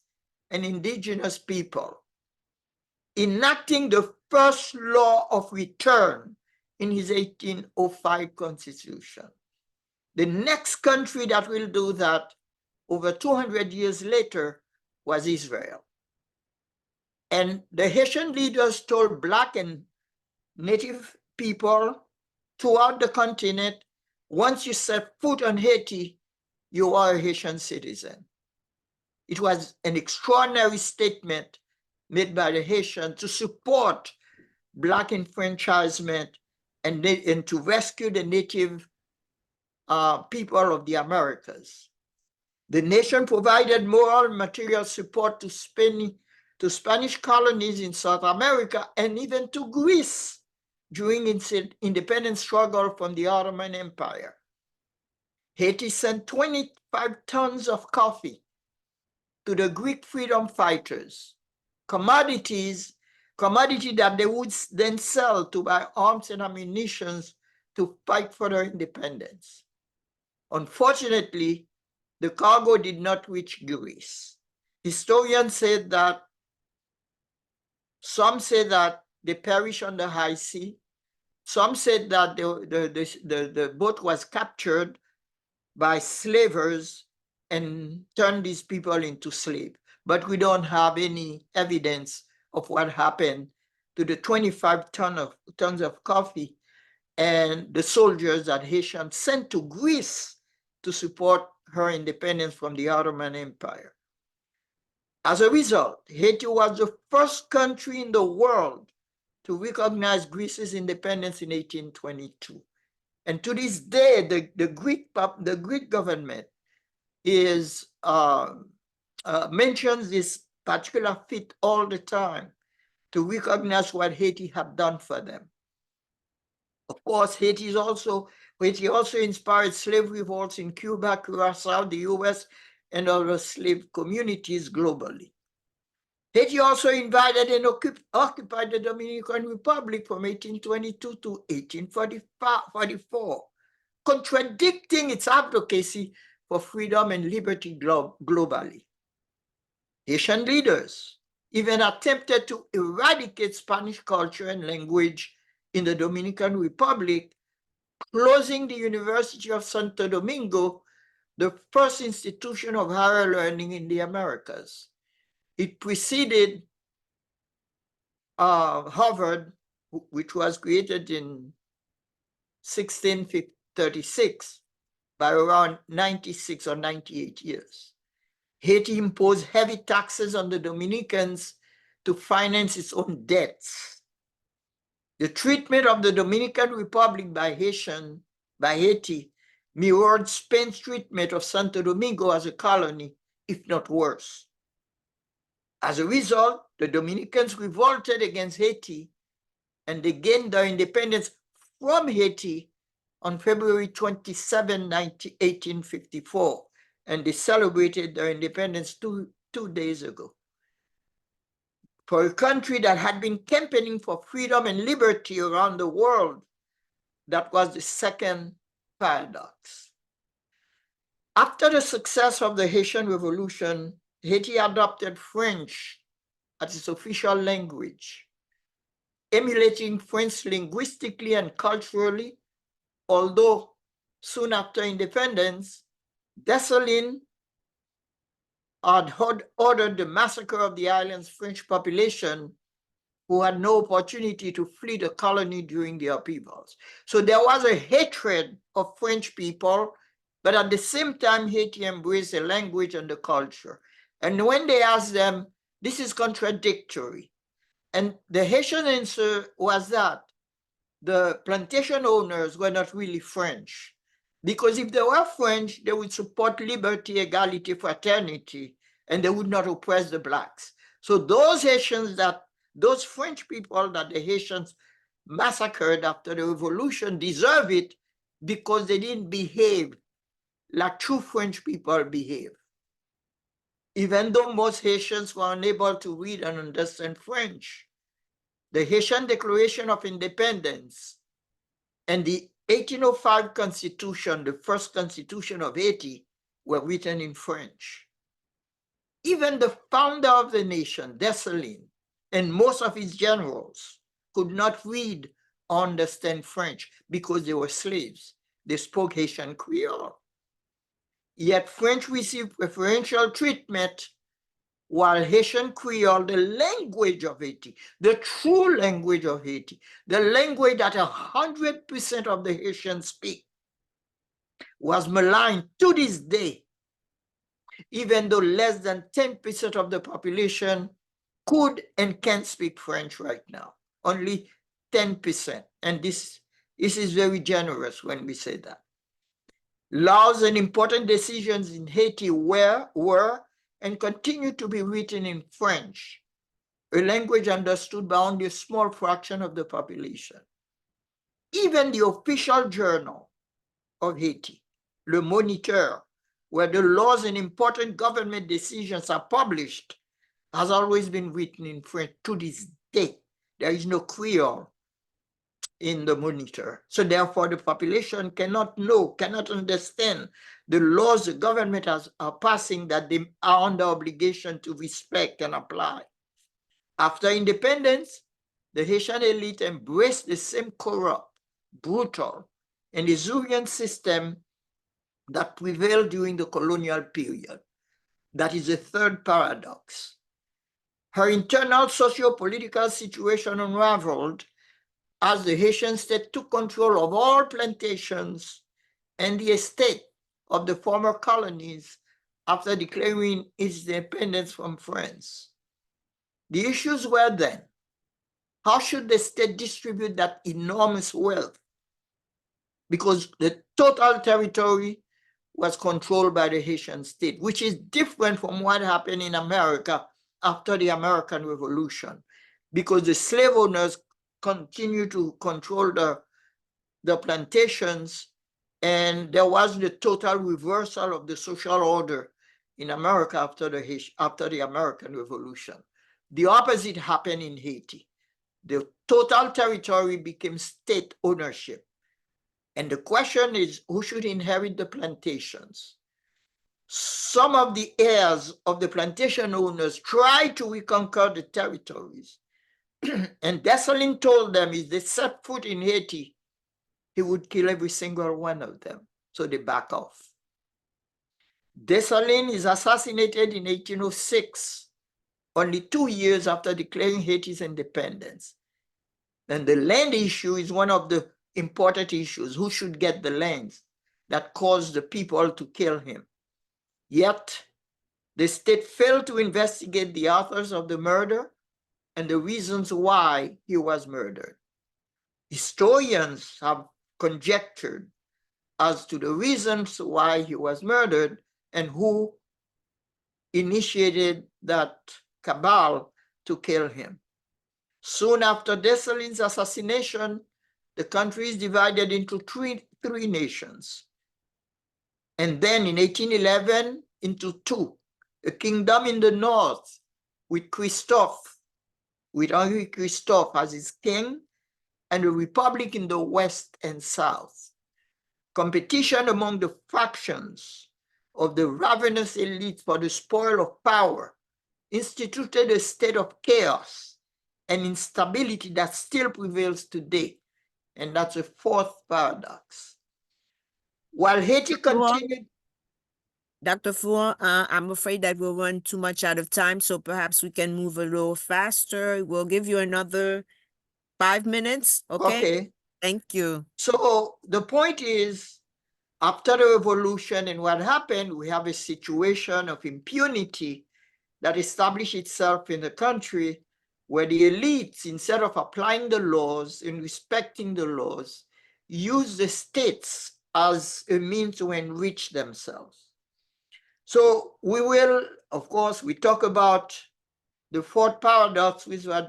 and indigenous people, enacting the first law of return in his 1805 constitution. The next country that will do that over 200 years later was Israel. And the Haitian leaders told Black and Native people throughout the continent, once you set foot on Haiti, you are a Haitian citizen. It was an extraordinary statement made by the Haitians to support Black enfranchisement and to rescue the Native people of the Americas. The nation provided moral and material support to Spanish colonies in South America and even to Greece during its independence struggle from the Ottoman Empire. Haiti sent 25 tons of coffee to the Greek freedom fighters, commodity that they would then sell to buy arms and ammunition to fight for their independence. Unfortunately, the cargo did not reach Greece. Historians said that some say that they perished on the high sea. Some said that the boat was captured by slavers and turned these people into slaves. But we don't have any evidence of what happened to the 25 tons of coffee and the soldiers that Haitian sent to Greece to support her independence from the Ottoman Empire. As a result, Haiti was the first country in the world to recognize Greece's independence in 1822. And to this day, the Greek government mentions this particular feat all the time to recognize what Haiti had done for them. Of course, Haiti also inspired slave revolts in Cuba, Curacao, the US, and other slave communities globally. Haiti also invaded and occupied the Dominican Republic from 1822 to 1844, contradicting its advocacy for freedom and liberty globally. Haitian leaders even attempted to eradicate Spanish culture and language in the Dominican Republic, closing the University of Santo Domingo, the first institution of higher learning in the Americas. It preceded Harvard, which was created in 1636, by around 96 or 98 years. Haiti imposed heavy taxes on the Dominicans to finance its own debts. The treatment of the Dominican Republic by Haiti mirrored Spain's treatment of Santo Domingo as a colony, if not worse. As a result, the Dominicans revolted against Haiti and they gained their independence from Haiti on February 27, 1854, and they celebrated their independence two days ago. For a country that had been campaigning for freedom and liberty around the world, that was the second paradox. After the success of the Haitian Revolution, Haiti adopted French as its official language, emulating French linguistically and culturally, although soon after independence, Dessalines had ordered the massacre of the island's French population, who had no opportunity to flee the colony during the upheavals. So there was a hatred of French people, but at the same time, Haiti embraced the language and the culture. And when they asked them, this is contradictory. And the Haitian answer was that the plantation owners were not really French, because if they were French, they would support liberty, equality, fraternity, and they would not oppress the blacks. So those French people that the Haitians massacred after the revolution deserve it because they didn't behave like true French people behave. Even though most Haitians were unable to read and understand French, the Haitian Declaration of Independence and the 1805 Constitution, the first constitution of Haiti, were written in French. Even the founder of the nation, Dessalines, and most of his generals could not read or understand French because they were slaves. They spoke Haitian Creole. Yet French received preferential treatment, while Haitian Creole, the language of Haiti, the true language of Haiti, the language that 100% of the Haitians speak, was maligned to this day, even though less than 10% of the population could and can speak French right now. Only 10%. And this is very generous when we say that. Laws and important decisions in Haiti were and continue to be written in French, a language understood by only a small fraction of the population. Even the official journal of Haiti, Le Moniteur, where the laws and important government decisions are published, has always been written in French to this day. There is no Creole in the Moniteur. So therefore the population cannot understand the laws the government are passing that they are under obligation to respect and apply. After independence, the Haitian elite embraced the same corrupt, brutal, and Isurian system that prevailed during the colonial period. That is the third paradox. Her internal socio-political situation unraveled as the Haitian state took control of all plantations and the estate of the former colonies after declaring its independence from France. The issues were then, how should the state distribute that enormous wealth? Because the total territory was controlled by the Haitian state, which is different from what happened in America after the American Revolution, because the slave owners continue to control the plantations, and there was the total reversal of the social order in America after the American Revolution. The opposite happened in Haiti. The total territory became state ownership. And the question is, who should inherit the plantations? Some of the heirs of the plantation owners tried to reconquer the territories. And Dessalines told them if they set foot in Haiti, he would kill every single one of them. So they back off. Dessalines is assassinated in 1806, only 2 years after declaring Haiti's independence. And the land issue is one of the important issues. Who should get the lands that caused the people to kill him? Yet, the state failed to investigate the authors of the murder and the reasons why he was murdered. Historians have conjectured as to the reasons why he was murdered and who initiated that cabal to kill him. Soon after Dessalines' assassination, the country is divided into three nations. And then in 1811, into two, a kingdom in the north with Henri Christophe as his king, and a republic in the west and south. Competition among the factions of the ravenous elite for the spoil of power instituted a state of chaos and instability that still prevails today. And that's a fourth paradox. While Haiti continued. Dr. Fouron, I'm afraid that we'll run too much out of time, so perhaps we can move a little faster. We'll give you another 5 minutes, okay? Okay. Thank you. So the point is, after the revolution and what happened, we have a situation of impunity that established itself in the country, where the elites, instead of applying the laws and respecting the laws, use the states as a means to enrich themselves. So we will, of course, we talk about the fourth paradox, which was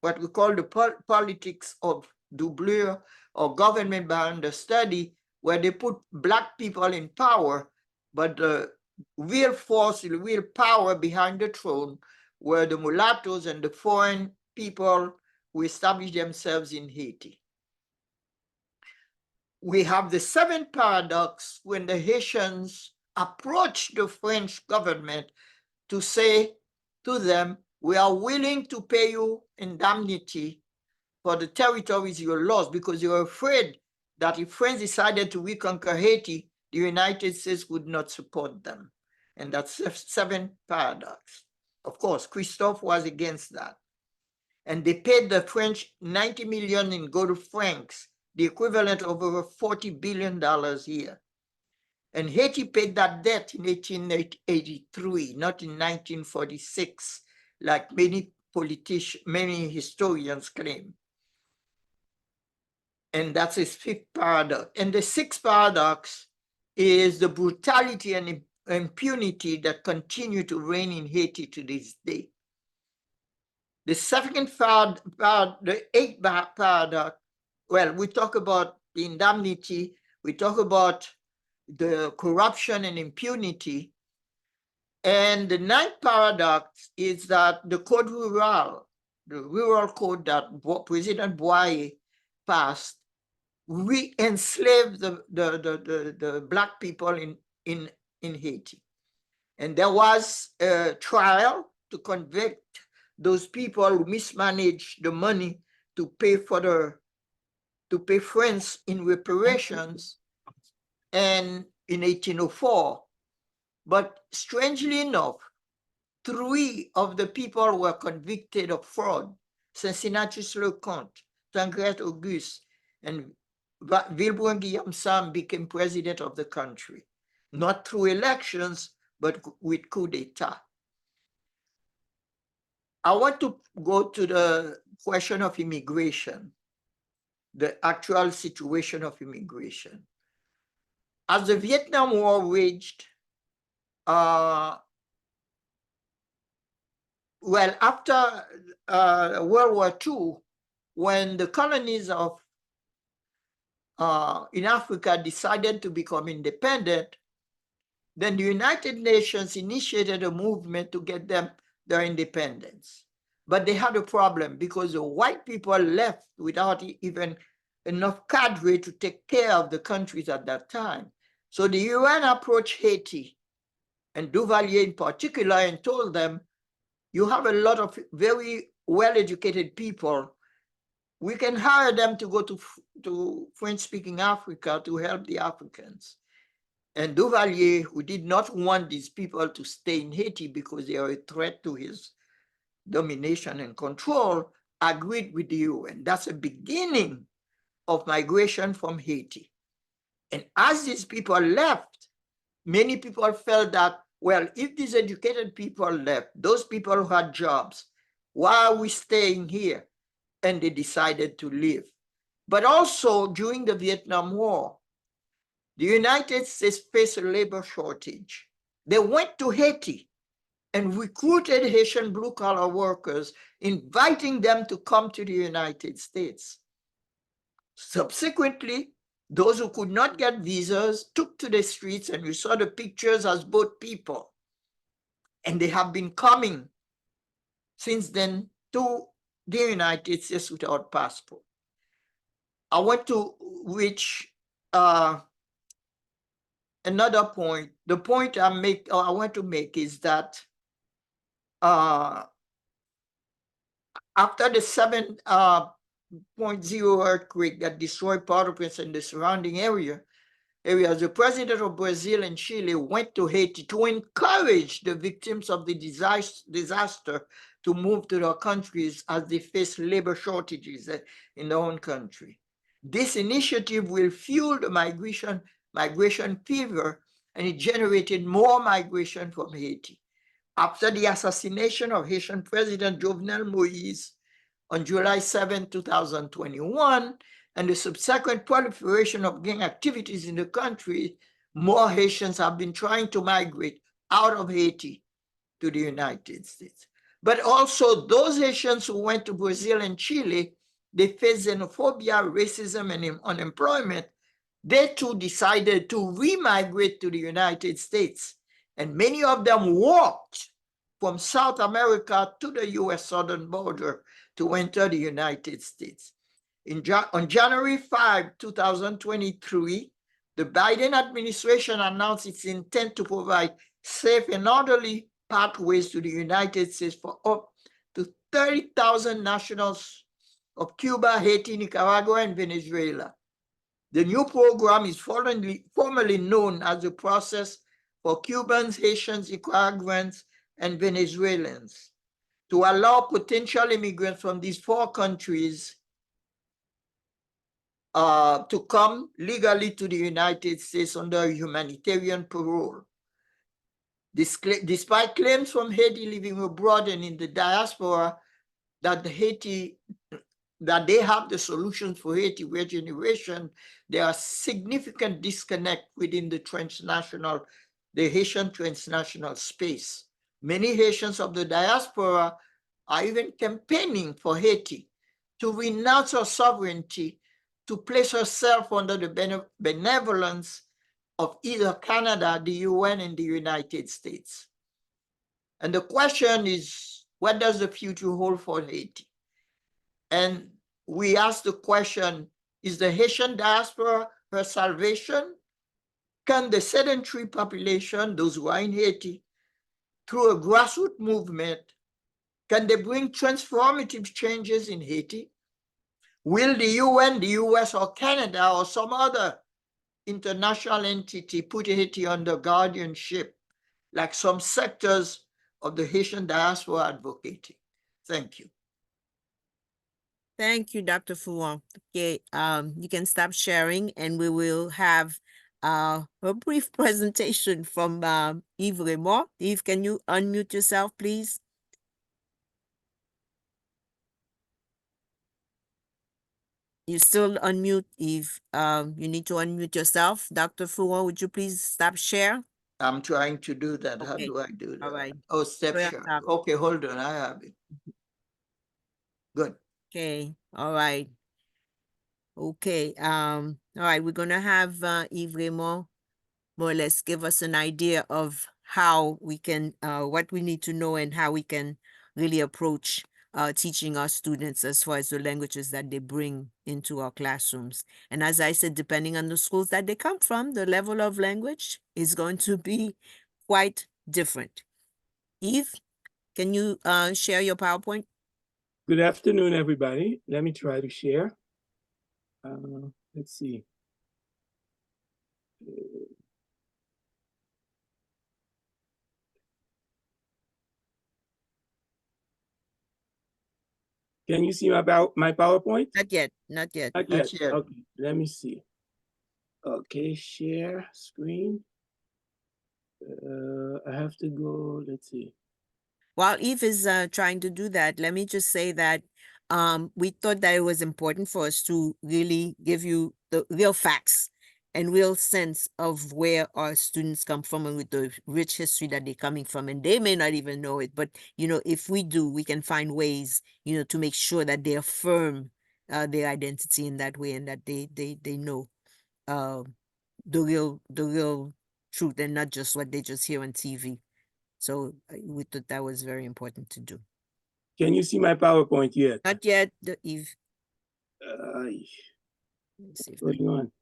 what we call the politics of doublure, or government by understudy, where they put Black people in power, but the real force, the real power behind the throne were the mulattoes and the foreign people who established themselves in Haiti. We have the seventh paradox, when the Haitians approach the French government to say to them, we are willing to pay you indemnity for the territories you lost, because you are afraid that if France decided to reconquer Haiti, the United States would not support them. And that's the seventh paradox. Of course, Christophe was against that. And they paid the French 90 million in gold francs, the equivalent of over $40 billion a year. And Haiti paid that debt in 1883, not in 1946, like many historians claim. And that's his fifth paradox. And the sixth paradox is the brutality and impunity that continue to reign in Haiti to this day. The the eighth paradox, well, we talk about the indemnity, we talk about the corruption and impunity. And the ninth paradox is that the Code Rural, the rural code that President Boyer passed, re-enslaved the Black people in Haiti. And there was a trial to convict those people who mismanaged the money to pay France in reparations, and in 1804. But strangely enough, 3 of the people were convicted of fraud: Cincinnatus-le-Comte, Tancred Auguste, and Villebrun-Guillaume Sam became president of the country, not through elections, but with coup d'etat. I want to go to the question of immigration, the actual situation of immigration. As the Vietnam War raged, well, after World War II, when the colonies of in Africa decided to become independent, then the United Nations initiated a movement to get them their independence. But they had a problem, because the white people left without even enough cadre to take care of the countries at that time. So the UN approached Haiti, and Duvalier in particular, and told them, you have a lot of very well-educated people. We can hire them to go to French-speaking Africa to help the Africans. And Duvalier, who did not want these people to stay in Haiti because they are a threat to his domination and control, agreed with the UN. That's a beginning of migration from Haiti. And as these people left, many people felt that, well, if these educated people left, those people who had jobs, why are we staying here? And they decided to leave. But also during the Vietnam War, The United States faced a labor shortage. They went to Haiti and recruited Haitian blue-collar workers, inviting them to come to the United States. Subsequently, those who could not get visas took to the streets, and we saw the pictures as both people. And they have been coming since then to the United States without passport. I want to reach another point. The point I want to make is that after the 7.0 earthquake that destroyed Port-au-Prince and the surrounding areas, the president of Brazil and Chile went to Haiti to encourage the victims of the disaster to move to their countries as they face labor shortages in their own country. This initiative will fuel the migration fever, and it generated more migration from Haiti. After the assassination of Haitian President Jovenel Moïse on July 7, 2021, and the subsequent proliferation of gang activities in the country, more Haitians have been trying to migrate out of Haiti to the United States. But also those Haitians who went to Brazil and Chile, they faced xenophobia, racism, and unemployment. They too decided to re-migrate to the United States. And many of them walked from South America to the US southern border to enter the United States. On January 5, 2023, the Biden administration announced its intent to provide safe and orderly pathways to the United States for up to 30,000 nationals of Cuba, Haiti, Nicaragua, and Venezuela. The new program is formally known as the Process for Cubans, Haitians, Nicaraguans, and Venezuelans, to allow potential immigrants from these four countries to come legally to the United States under humanitarian parole. Despite claims from Haiti living abroad and in the diaspora that they have the solutions for Haiti regeneration, there are significant disconnect within the Haitian transnational space. Many Haitians of the diaspora are even campaigning for Haiti to renounce her sovereignty, to place herself under the benevolence of either Canada, the UN, and the United States. And the question is, what does the future hold for Haiti? And we ask the question, is the Haitian diaspora her salvation? Can the sedentary population, those who are in Haiti, through a grassroots movement, can they bring transformative changes in Haiti? Will the UN, the US, or Canada, or some other international entity put Haiti under guardianship, like some sectors of the Haitian diaspora advocating? Thank you. Thank you, Dr. Fouron. Okay, you can stop sharing, and we will have a brief presentation from Yves Raymond. Yves, can you unmute yourself, please? You still unmute, Yves. You need to unmute yourself. Dr. Fouron, would you please stop share? I'm trying to do that. Okay. How do I do that? All right. Oh, step So, share. Okay, hold on. I have it. Good. Okay. All right. Okay. All right. We're gonna have Yves Raymond more or less give us an idea of how we can, what we need to know and how we can really approach teaching our students as far as the languages that they bring into our classrooms. And as I said, depending on the schools that they come from, the level of language is going to be quite different. Yves, can you share your PowerPoint? Good afternoon, everybody. Let me try to share. Let's see. Can you see my PowerPoint? Not yet, not yet. Not Not yet. yet. Okay, let me see. Okay, share screen. I have to go, let's see. While Yves is trying to do that, let me just say that we thought that it was important for us to really give you the real facts and real sense of where our students come from and with the rich history that they're coming from. And they may not even know it, but, you know, if we do, we can find ways, you know, to make sure that they affirm their identity in that way and that they know the real truth and not just what they just hear on TV. So we thought that was very important to do. Can you see my PowerPoint yet? Not yet, Eve. Let Let me see if going on.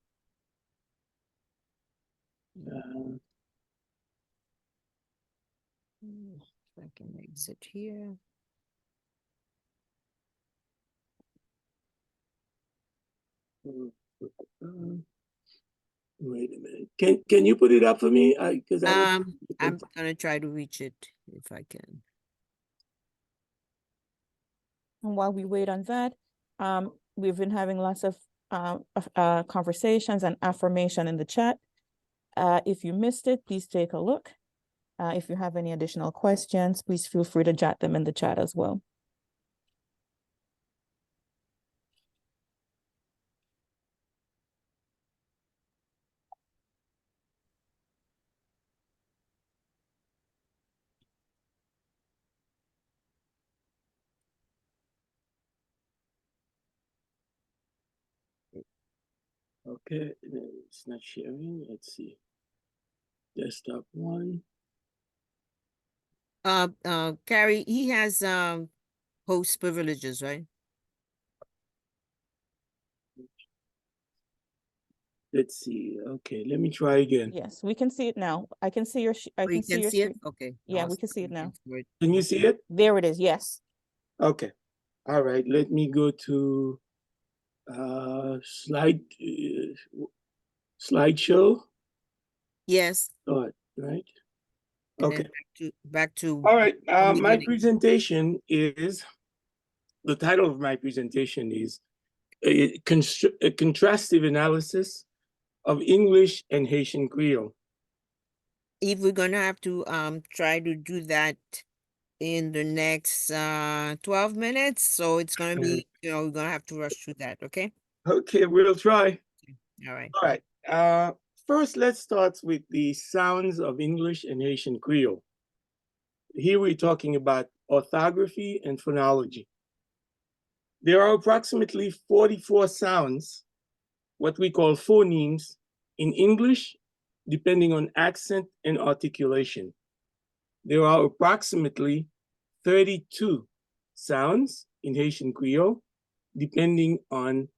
I can exit here. Wait a minute. Can you put it up for me? Because I don't. I'm gonna try to reach it if I can. And while we wait on that, we've been having lots of conversations and affirmation in the chat. If you missed it, please take a look. If you have any additional questions, please feel free to jot them in the chat as well. Okay, it's not sharing. Let's see. Desktop one. Carrie, he has host privileges, right? Let's see. Okay, let me try again. Yes, we can see it now. I can see your, Oh, you see your see it? screen. Okay. Yeah, we can see it now. Can you see it? There it is, yes. Okay. All right. Let me go to slideshow. Yes. Oh, right. And Okay. then back to All right. from My beginning. presentation is, the title of my presentation is a contrastive analysis of English and Haitian Creole. If we're gonna have to try to do that in the next 12 minutes, so it's gonna be, you know, we're gonna have to rush through that, okay? Okay, we'll try. All right. All right. First, let's start with the sounds of English and Haitian Creole. Here we're talking about orthography and phonology. There are approximately 44 sounds, what we call phonemes, in English, depending on accent and articulation. There are approximately 32 sounds in Haitian Creole, depending on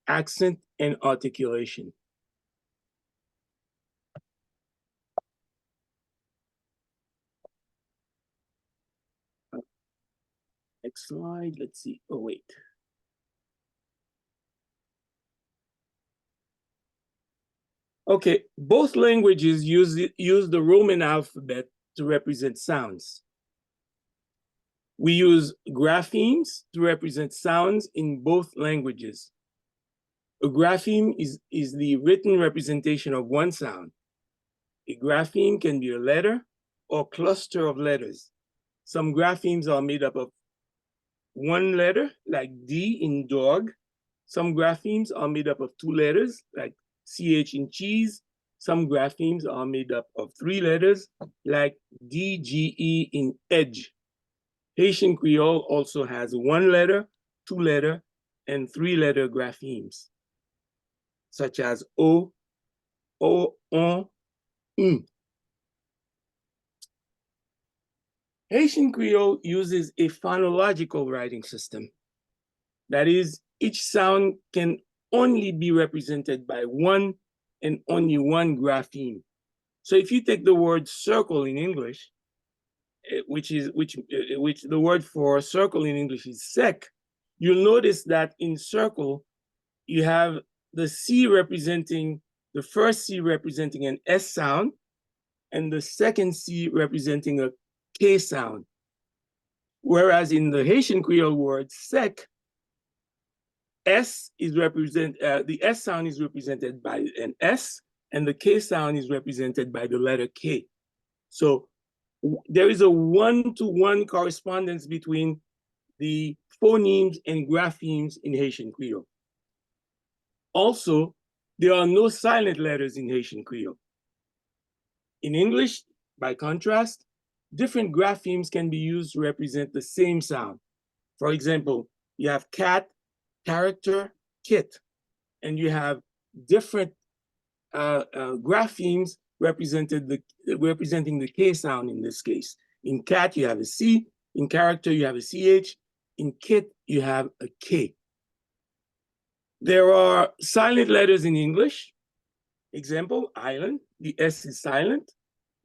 accent and articulation. Next slide, let's see. Oh, wait. Okay, both languages use the Roman alphabet to represent sounds. We use graphemes to represent sounds in both languages. A grapheme is the written representation of one sound. A grapheme can be a letter or cluster of letters. Some graphemes are made up of one letter, like D in dog. Some graphemes are made up of two letters, like CH in cheese. Some graphemes are made up of three letters, like DGE in edge. Haitian Creole also has one letter, two letter, and three letter graphemes, such as O, on, Haitian Creole uses a phonological writing system. That is, each sound can only be represented by one and only one grapheme. So if you take the word circle in English, which the word for circle in English is sec, you'll notice that in circle, you have the C representing, the first C representing an S sound, and the second C representing a K sound. Whereas in the Haitian Creole word sec, S is the S sound is represented by an S, and the K sound is represented by the letter K. So there is a one-to-one correspondence between the phonemes and graphemes in Haitian Creole. Also, There are no silent letters in Haitian Creole. In English, by contrast, different graphemes can be used to represent the same sound. For example, you have cat, character, kit, and you have different graphemes representing the K sound in this case. In cat, you have a C. In character, you have a CH. In kit, you have a K. There are silent letters in English. Example, island, the S is silent.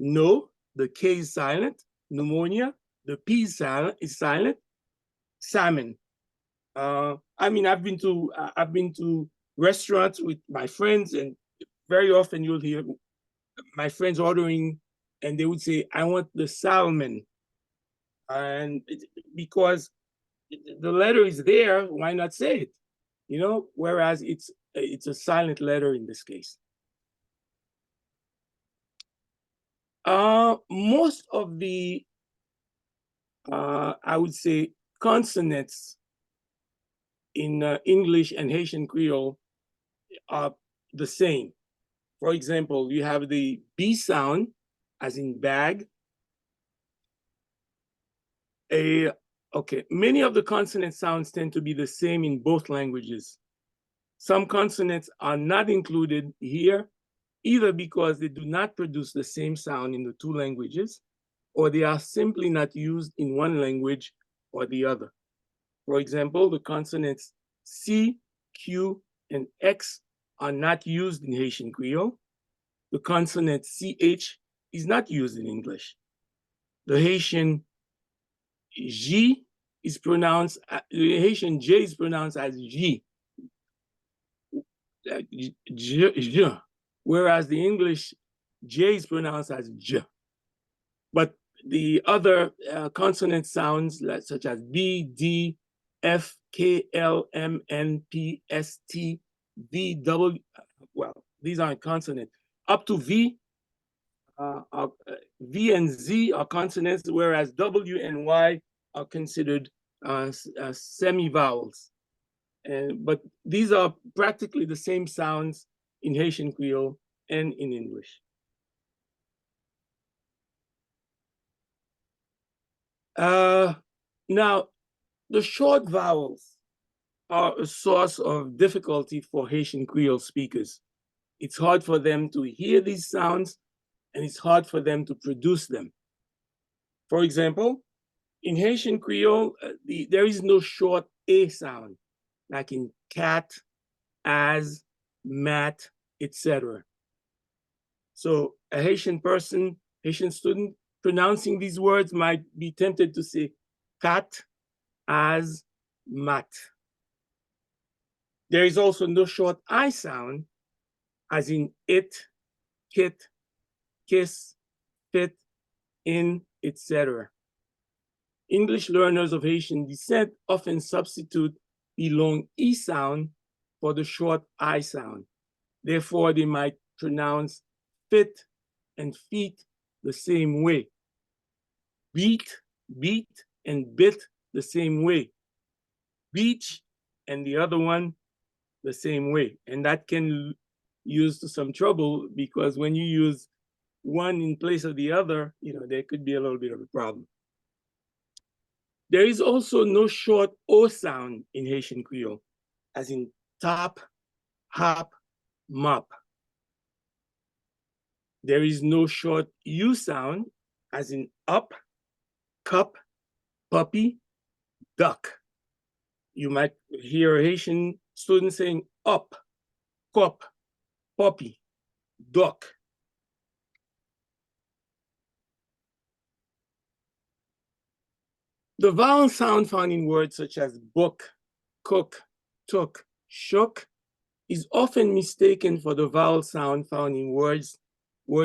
No, the K is silent. Pneumonia, the P is silent. Salmon. I mean, I've been to restaurants with my friends, and very often you'll hear my friends ordering, and they would say, "I want the salmon," and because the letter is there, why not say it? You know, whereas it's a silent letter in this case. Most of the, I would say, consonants in English and Haitian Creole are the same. For example, you have the B sound, as in bag. Okay, many of the consonant sounds tend to be the same in both languages. Some consonants are not included here, either because they do not produce the same sound in the two languages, or they are simply not used in one language or the other. For example, the consonants C, Q, and X are not used in Haitian Creole. The consonant CH is not used in English. The Haitian J is pronounced, the Haitian J is pronounced as J, whereas the English J is pronounced as J. But the other consonant sounds, such as B, D, F, K, L, M, N, P, S, T, V, W, well, these aren't consonants. Up to V, V and Z are consonants, whereas W and Y are considered semi-vowels. But these are practically the same sounds in Haitian Creole and in English. Now, the short vowels are a source of difficulty for Haitian Creole speakers. It's hard for them to hear these sounds, and it's hard for them to produce them. For example, in Haitian Creole, there is no short A sound, like in cat, as, mat, etc. So a Haitian person, Haitian student, pronouncing these words might be tempted to say cat, as, mat. There is also no short I sound, as in it, kit, kiss, fit, in, etc. English learners of Haitian descent often substitute the long E sound for the short I sound. Therefore, they might pronounce fit and feet the same way. Beat, and bit the same way. Beach and the other one the same way. And that can use to some trouble, because when you use one in place of the other, there could be a little bit of a problem. There is also no short O sound in Haitian Creole, as in top, hop, mop. There is no short U sound, as in up, cup, puppy, duck. You might hear a Haitian student saying up, cup, puppy, duck. The vowel sound found in words such as book, cook, took, shook is often mistaken for the vowel sound found in words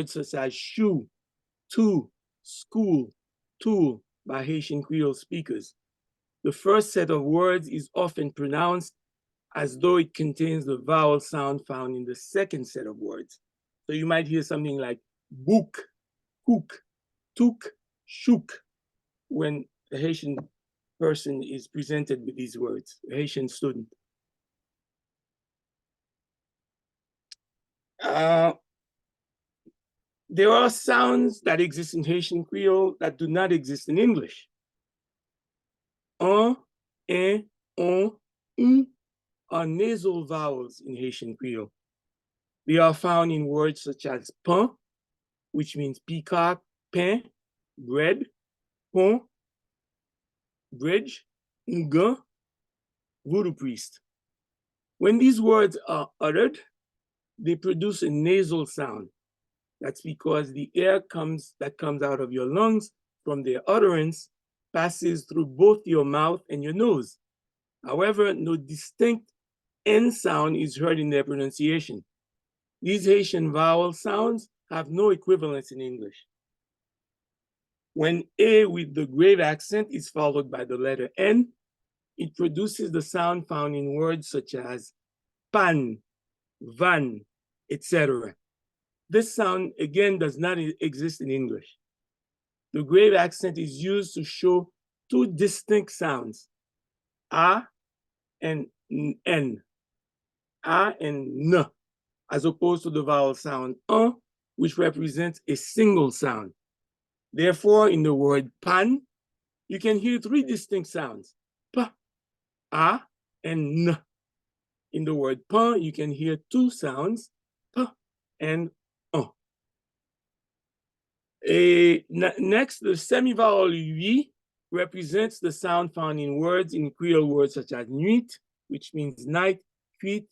such as shoe, to, school, tool by Haitian Creole speakers. The first set of words is often pronounced as though it contains the vowel sound found in the second set of words. So you might hear something like book, cook, took, shook, when a Haitian person is presented with these words, a Haitian student. There are sounds that exist in Haitian Creole that do not exist in English. Un, on, are nasal vowels in Haitian Creole. They are found in words such as pain, which means peacock, pain, bread, pont, bridge, ngan, voodoo priest. When these words are uttered, they produce a nasal sound. That's because the air that comes out of your lungs from their utterance passes through both your mouth and your nose. However, no distinct N sound is heard in their pronunciation. These Haitian vowel sounds have no equivalence in English. When A with the grave accent is followed by the letter N, it produces the sound found in words such as pan, van, etc. This sound, again, does not exist in English. The grave accent is used to show two distinct sounds, A and N, A and N, as opposed to the vowel sound un, which represents a single sound. Therefore, in the word pan, you can hear three distinct sounds, P, A, and N. In the word pan, you can hear two sounds, P and un. Next, the semivowel Y represents the sound found in words in Creole words such as nuit, which means night, cuite,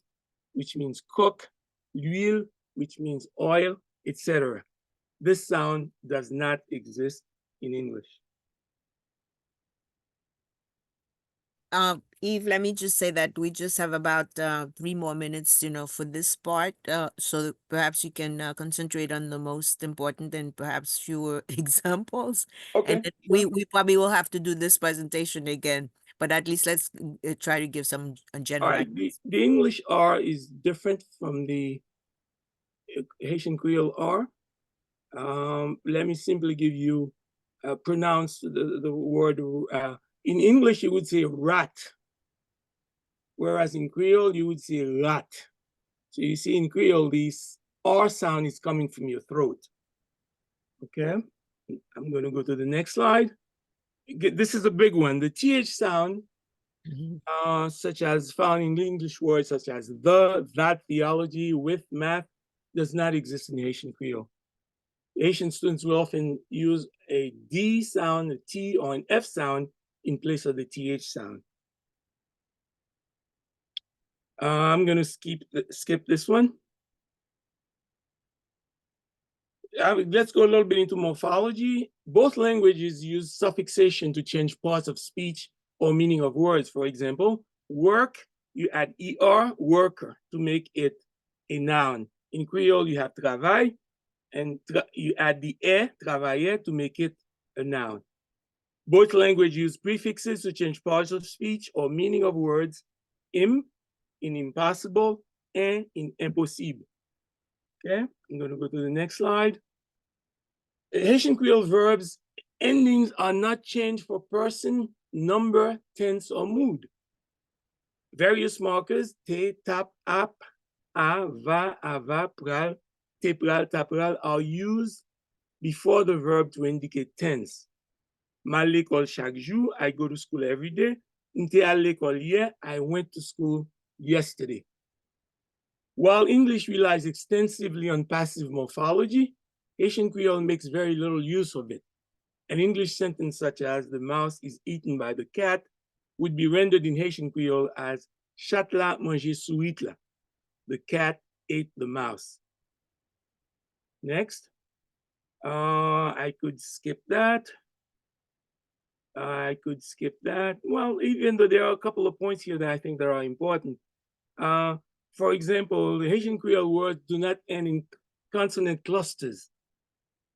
which means cook, l'huile, which means oil, etc. This sound does not exist in English. Yves, let me just say that we just have about 3 more minutes, for this part. So perhaps you can concentrate on the most important and perhaps fewer examples. Okay. And then we probably will have to do this presentation again, but at least let's try to give some general. All right. The English R is different from the Haitian Creole R. Let me simply give you pronounce the word. In English, you would say rat, whereas in Creole, you would say rat. So you see in Creole, this R sound is coming from your throat. Okay, I'm going to go to the next slide. This is a big one. The TH sound, such as found in English words such as the, that, theology, with, math, does not exist in Haitian Creole. Haitian students will often use a D sound, a T, or an F sound in place of the TH sound. I'm going to skip this one. Let's go a little bit into morphology. Both languages use suffixation to change parts of speech or meaning of words. For example, work, you add ER, worker, to make it a noun. In Creole, you have travail, and you add the e, travailler, to make it a noun. Both languages use prefixes to change parts of speech or meaning of words, in impossible, and in impossible. Okay, I'm going to go to the next slide. Haitian Creole verbs endings are not changed for person, number, tense, or mood. Various markers, te, tap, ap, a, va, ava, pral, te, pral, tapral, are used before the verb to indicate tense. Ma l'école chaque jour, I go to school every day. Nte à l'école hier, I went to school yesterday. While English relies extensively on passive morphology, Haitian Creole makes very little use of it. An English sentence such as the mouse is eaten by the cat would be rendered in Haitian Creole as chat la mangé souit la. The cat ate the mouse. Next. I could skip that. Well, even though there are a couple of points here that I think that are important. For example, the Haitian Creole words do not end in consonant clusters.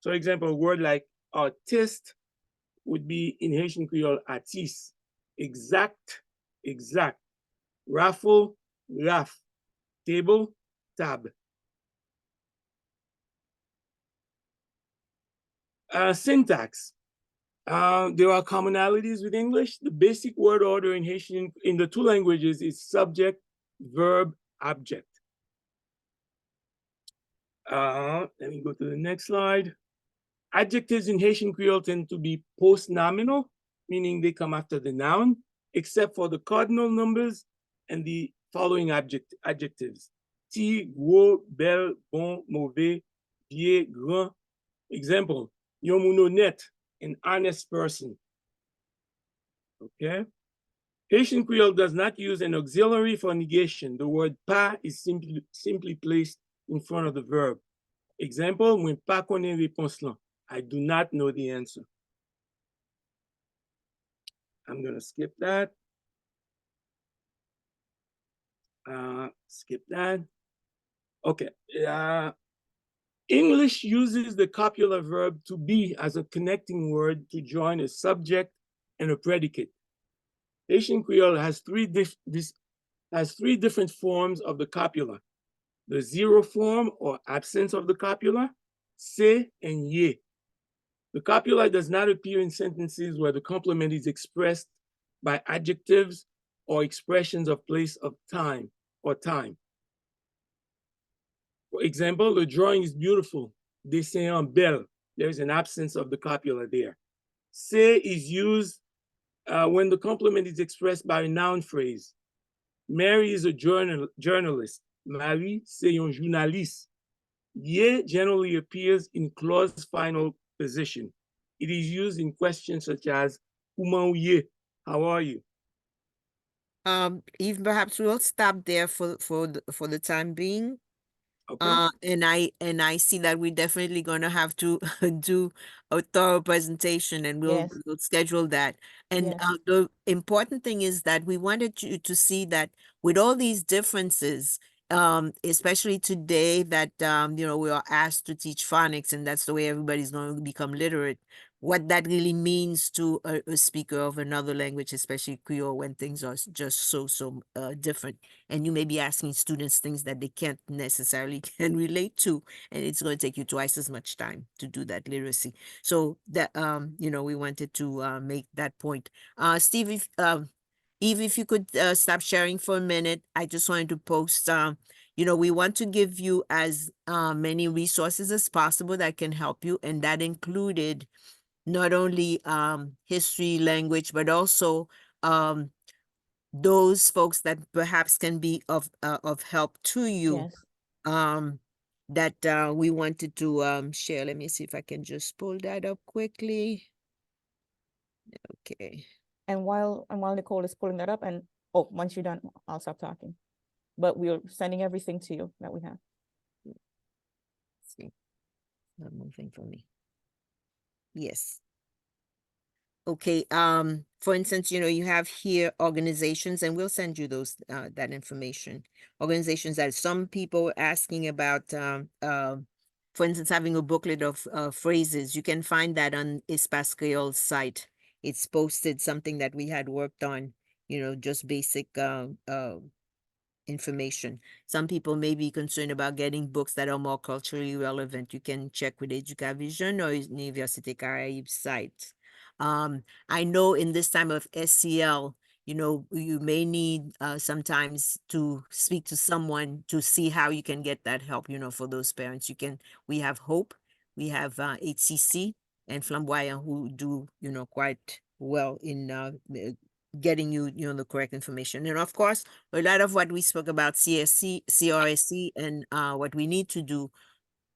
For example, a word like artist would be in Haitian Creole artiste, exact, raffle, raf, table, tab. Syntax. There are commonalities with English. The basic word order in Haitian, in the two languages, is subject, verb, object. Let me go to the next slide. Adjectives in Haitian Creole tend to be post-nominal, meaning they come after the noun, except for the cardinal numbers and the following adjectives. Ti, gros, bel, bon, mauvais, vieux, grand. Example, yon moun honnête, an honest person. Okay? Haitian Creole does not use an auxiliary for negation. The word pas is simply placed in front of the verb. Example, mwen pa konen réponse lan. I do not know the answer. I'm going to skip that. Skip that. Okay. English uses the copular verb to be as a connecting word to join a subject and a predicate. Haitian Creole has three different forms of the copula. The zero form or absence of the copula, se and ye. The copula does not appear in sentences where the complement is expressed by adjectives or expressions of place of time or time. For example, the drawing is beautiful. Dessin en belle. There is an absence of the copula there. Se is used when the complement is expressed by a noun phrase. Mary is a journalist. Marie, c'est un journaliste. Ye generally appears in clause final position. It is used in questions such as, Comment ye? How are you? Even perhaps we'll stop there for the time being. Okay. And I see that we're definitely gonna have to do a thorough presentation, and we'll schedule that. And Yes. the important thing is that we wanted you to see that with all these differences, especially today that you know, we are asked to teach phonics, and that's the way everybody's going to become literate. What that really means to a speaker of another language, especially Creole, when things are just so different. And you may be asking students things that they can't necessarily can relate to, and it's going to take you twice as much time to do that literacy. So that you know, we wanted to make that point. Steve, Eve, if you could stop sharing for a minute, I just wanted to post. You know, we want to give you as many resources as possible that can help you, and that included not only history, language, but also those folks that perhaps can be of help to you. Yes. That we wanted to share. Let me see if I can just pull that up quickly. Okay. And while Nicole is pulling that up, and once you're done, I'll stop talking. But we're sending everything to you that we have. Let's see, not moving for me. Yes. Okay. For instance, you know, you have here organizations, and we'll send you those that information. Organizations that some people were asking about. For instance, having a booklet of phrases. You can find that on Espace Creole's site. It's posted, something that we had worked on. You know, just basic information. Some people may be concerned about getting books that are more culturally relevant. You can check with Educavision or Université Caraïbes site. I know in this time of SCL, you know, you may need sometimes to speak to someone to see how you can get that help, you know, for those parents. We have Hope, we have HCC and Flamboyant, who do, you know, quite well in getting you, you know, the correct information. And of course, a lot of what we spoke about CSC, CRSC, and what we need to do,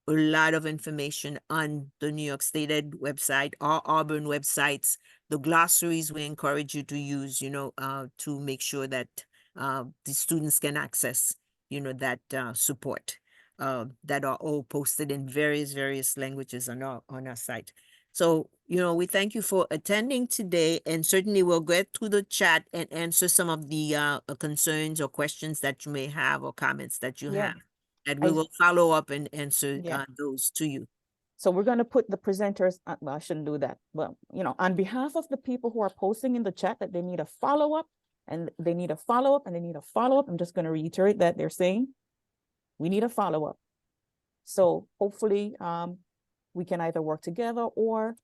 a lot of information on the New York State Ed website, our RBERN websites, the glossaries we encourage you to use, you know, to make sure that the students can access, you know, that support that are all posted in various languages on our site. So, you know, we thank you for attending today, and certainly we'll get through the chat and answer some of the concerns or questions that you may have or comments that you have. And we will follow up and answer those to you. So we're going to put the presenters, well, I shouldn't do that. Well, you know, on behalf of the people who are posting in the chat that they need a follow-up, and they need a follow-up, and they need a follow-up, I'm just going to reiterate that they're saying we need a follow-up. So hopefully we can either work together, or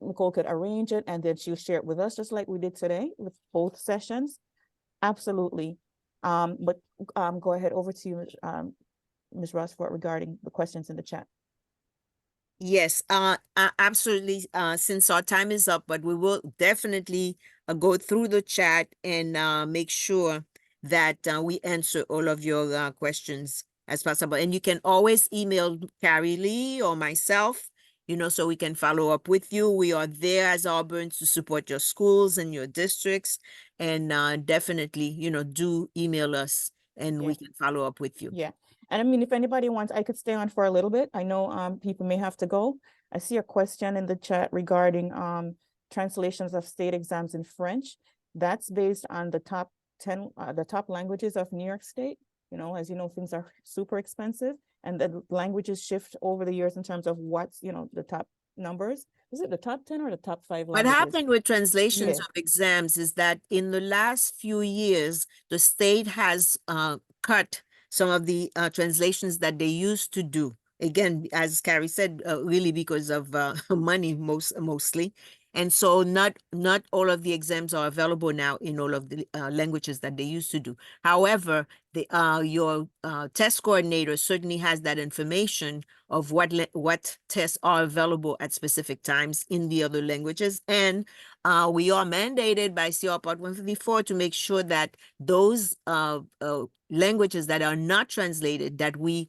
Nicole could arrange it and then she'll share it with us, just like we did today with both sessions. Absolutely. But go ahead, over to you, Ms. Rosefort, regarding the questions in the chat. Yes, absolutely. Since our time is up, but we will definitely go through the chat and make sure that we answer all of your questions as possible. And you can always email Carrie Lee or myself, you know, so we can follow up with you. We are there as RBERN to support your schools and your districts. And definitely, you know, do email us and we Yeah. can follow up with you. Yeah. And I mean, if anybody wants, I could stay on for a little bit. I know people may have to go. I see a question in the chat regarding translations of state exams in French. That's based on the top 10, the top languages of New York State. You know, as you know, things are super expensive, and the languages shift over the years in terms of what's, you know, the top numbers. Is it the top 10 or the top 5 What languages? happened with translations Yeah. of exams is that in the last few years, the state has cut some of the translations that they used to do. Again, as Carrie said, really because of money mostly. And so not all of the exams are available now in all of the languages that they used to do. However, your test coordinator certainly has that information of what tests are available at specific times in the other languages. And we are mandated by CR Part 154 to make sure that those languages that are not translated, that we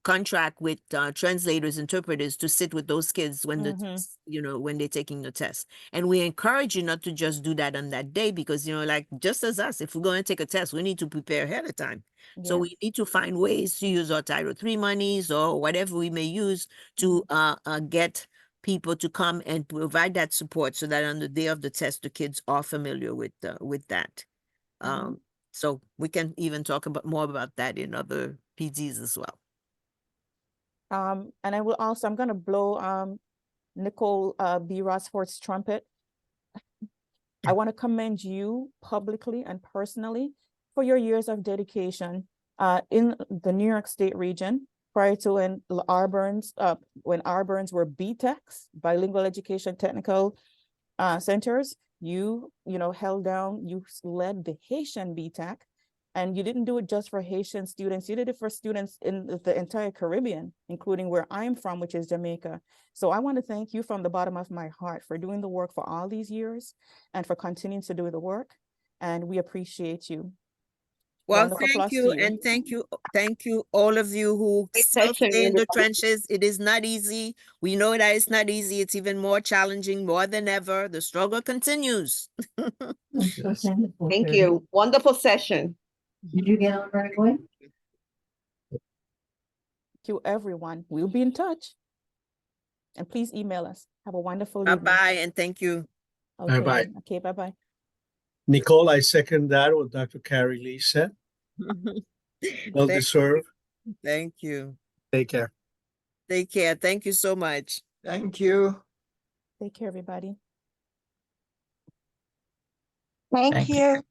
contract with translators, interpreters to sit with those kids when the you know, when they're taking the test. And we encourage you not to just do that on that day, because, you know, like just as us, if we're going to take a test, we need to prepare ahead of time. So we need to find ways to use our Title III monies or whatever we may use to get people to come and provide that support, so that on the day of the test, the kids are familiar with that. So we can even talk about more about that in other PDs as well. And I will also, I'm going to blow Nicole B. Rosfort's trumpet. I want to commend you publicly and personally for your years of dedication in the New York State region, prior to when RBERNs were BTECs, Bilingual Education Technical Centers. You know, held down, you led the Haitian BTEC, and you didn't do it just for Haitian students. You did it for students in the entire Caribbean, including where I'm from, which is Jamaica. So I want to thank you from the bottom of my heart for doing the work for all these years and for continuing to do the work. And we appreciate you. Well, thank you, and thank you, all of you who still stay in the trenches. It is not easy. We know that it's not easy. It's even more challenging, more than ever. The struggle continues. Thank you. Wonderful session. Did you get on right away? Thank you, everyone. We'll be in touch. And please email us. Have a wonderful evening. Bye-bye, and thank you. Okay. Bye-bye. Okay, bye-bye. Nicole, I second that, what Dr. Carrie Lee said. Well deserved. Thank you. Take care. Take care. Thank you so much. Thank you. Take care, everybody. Thank you.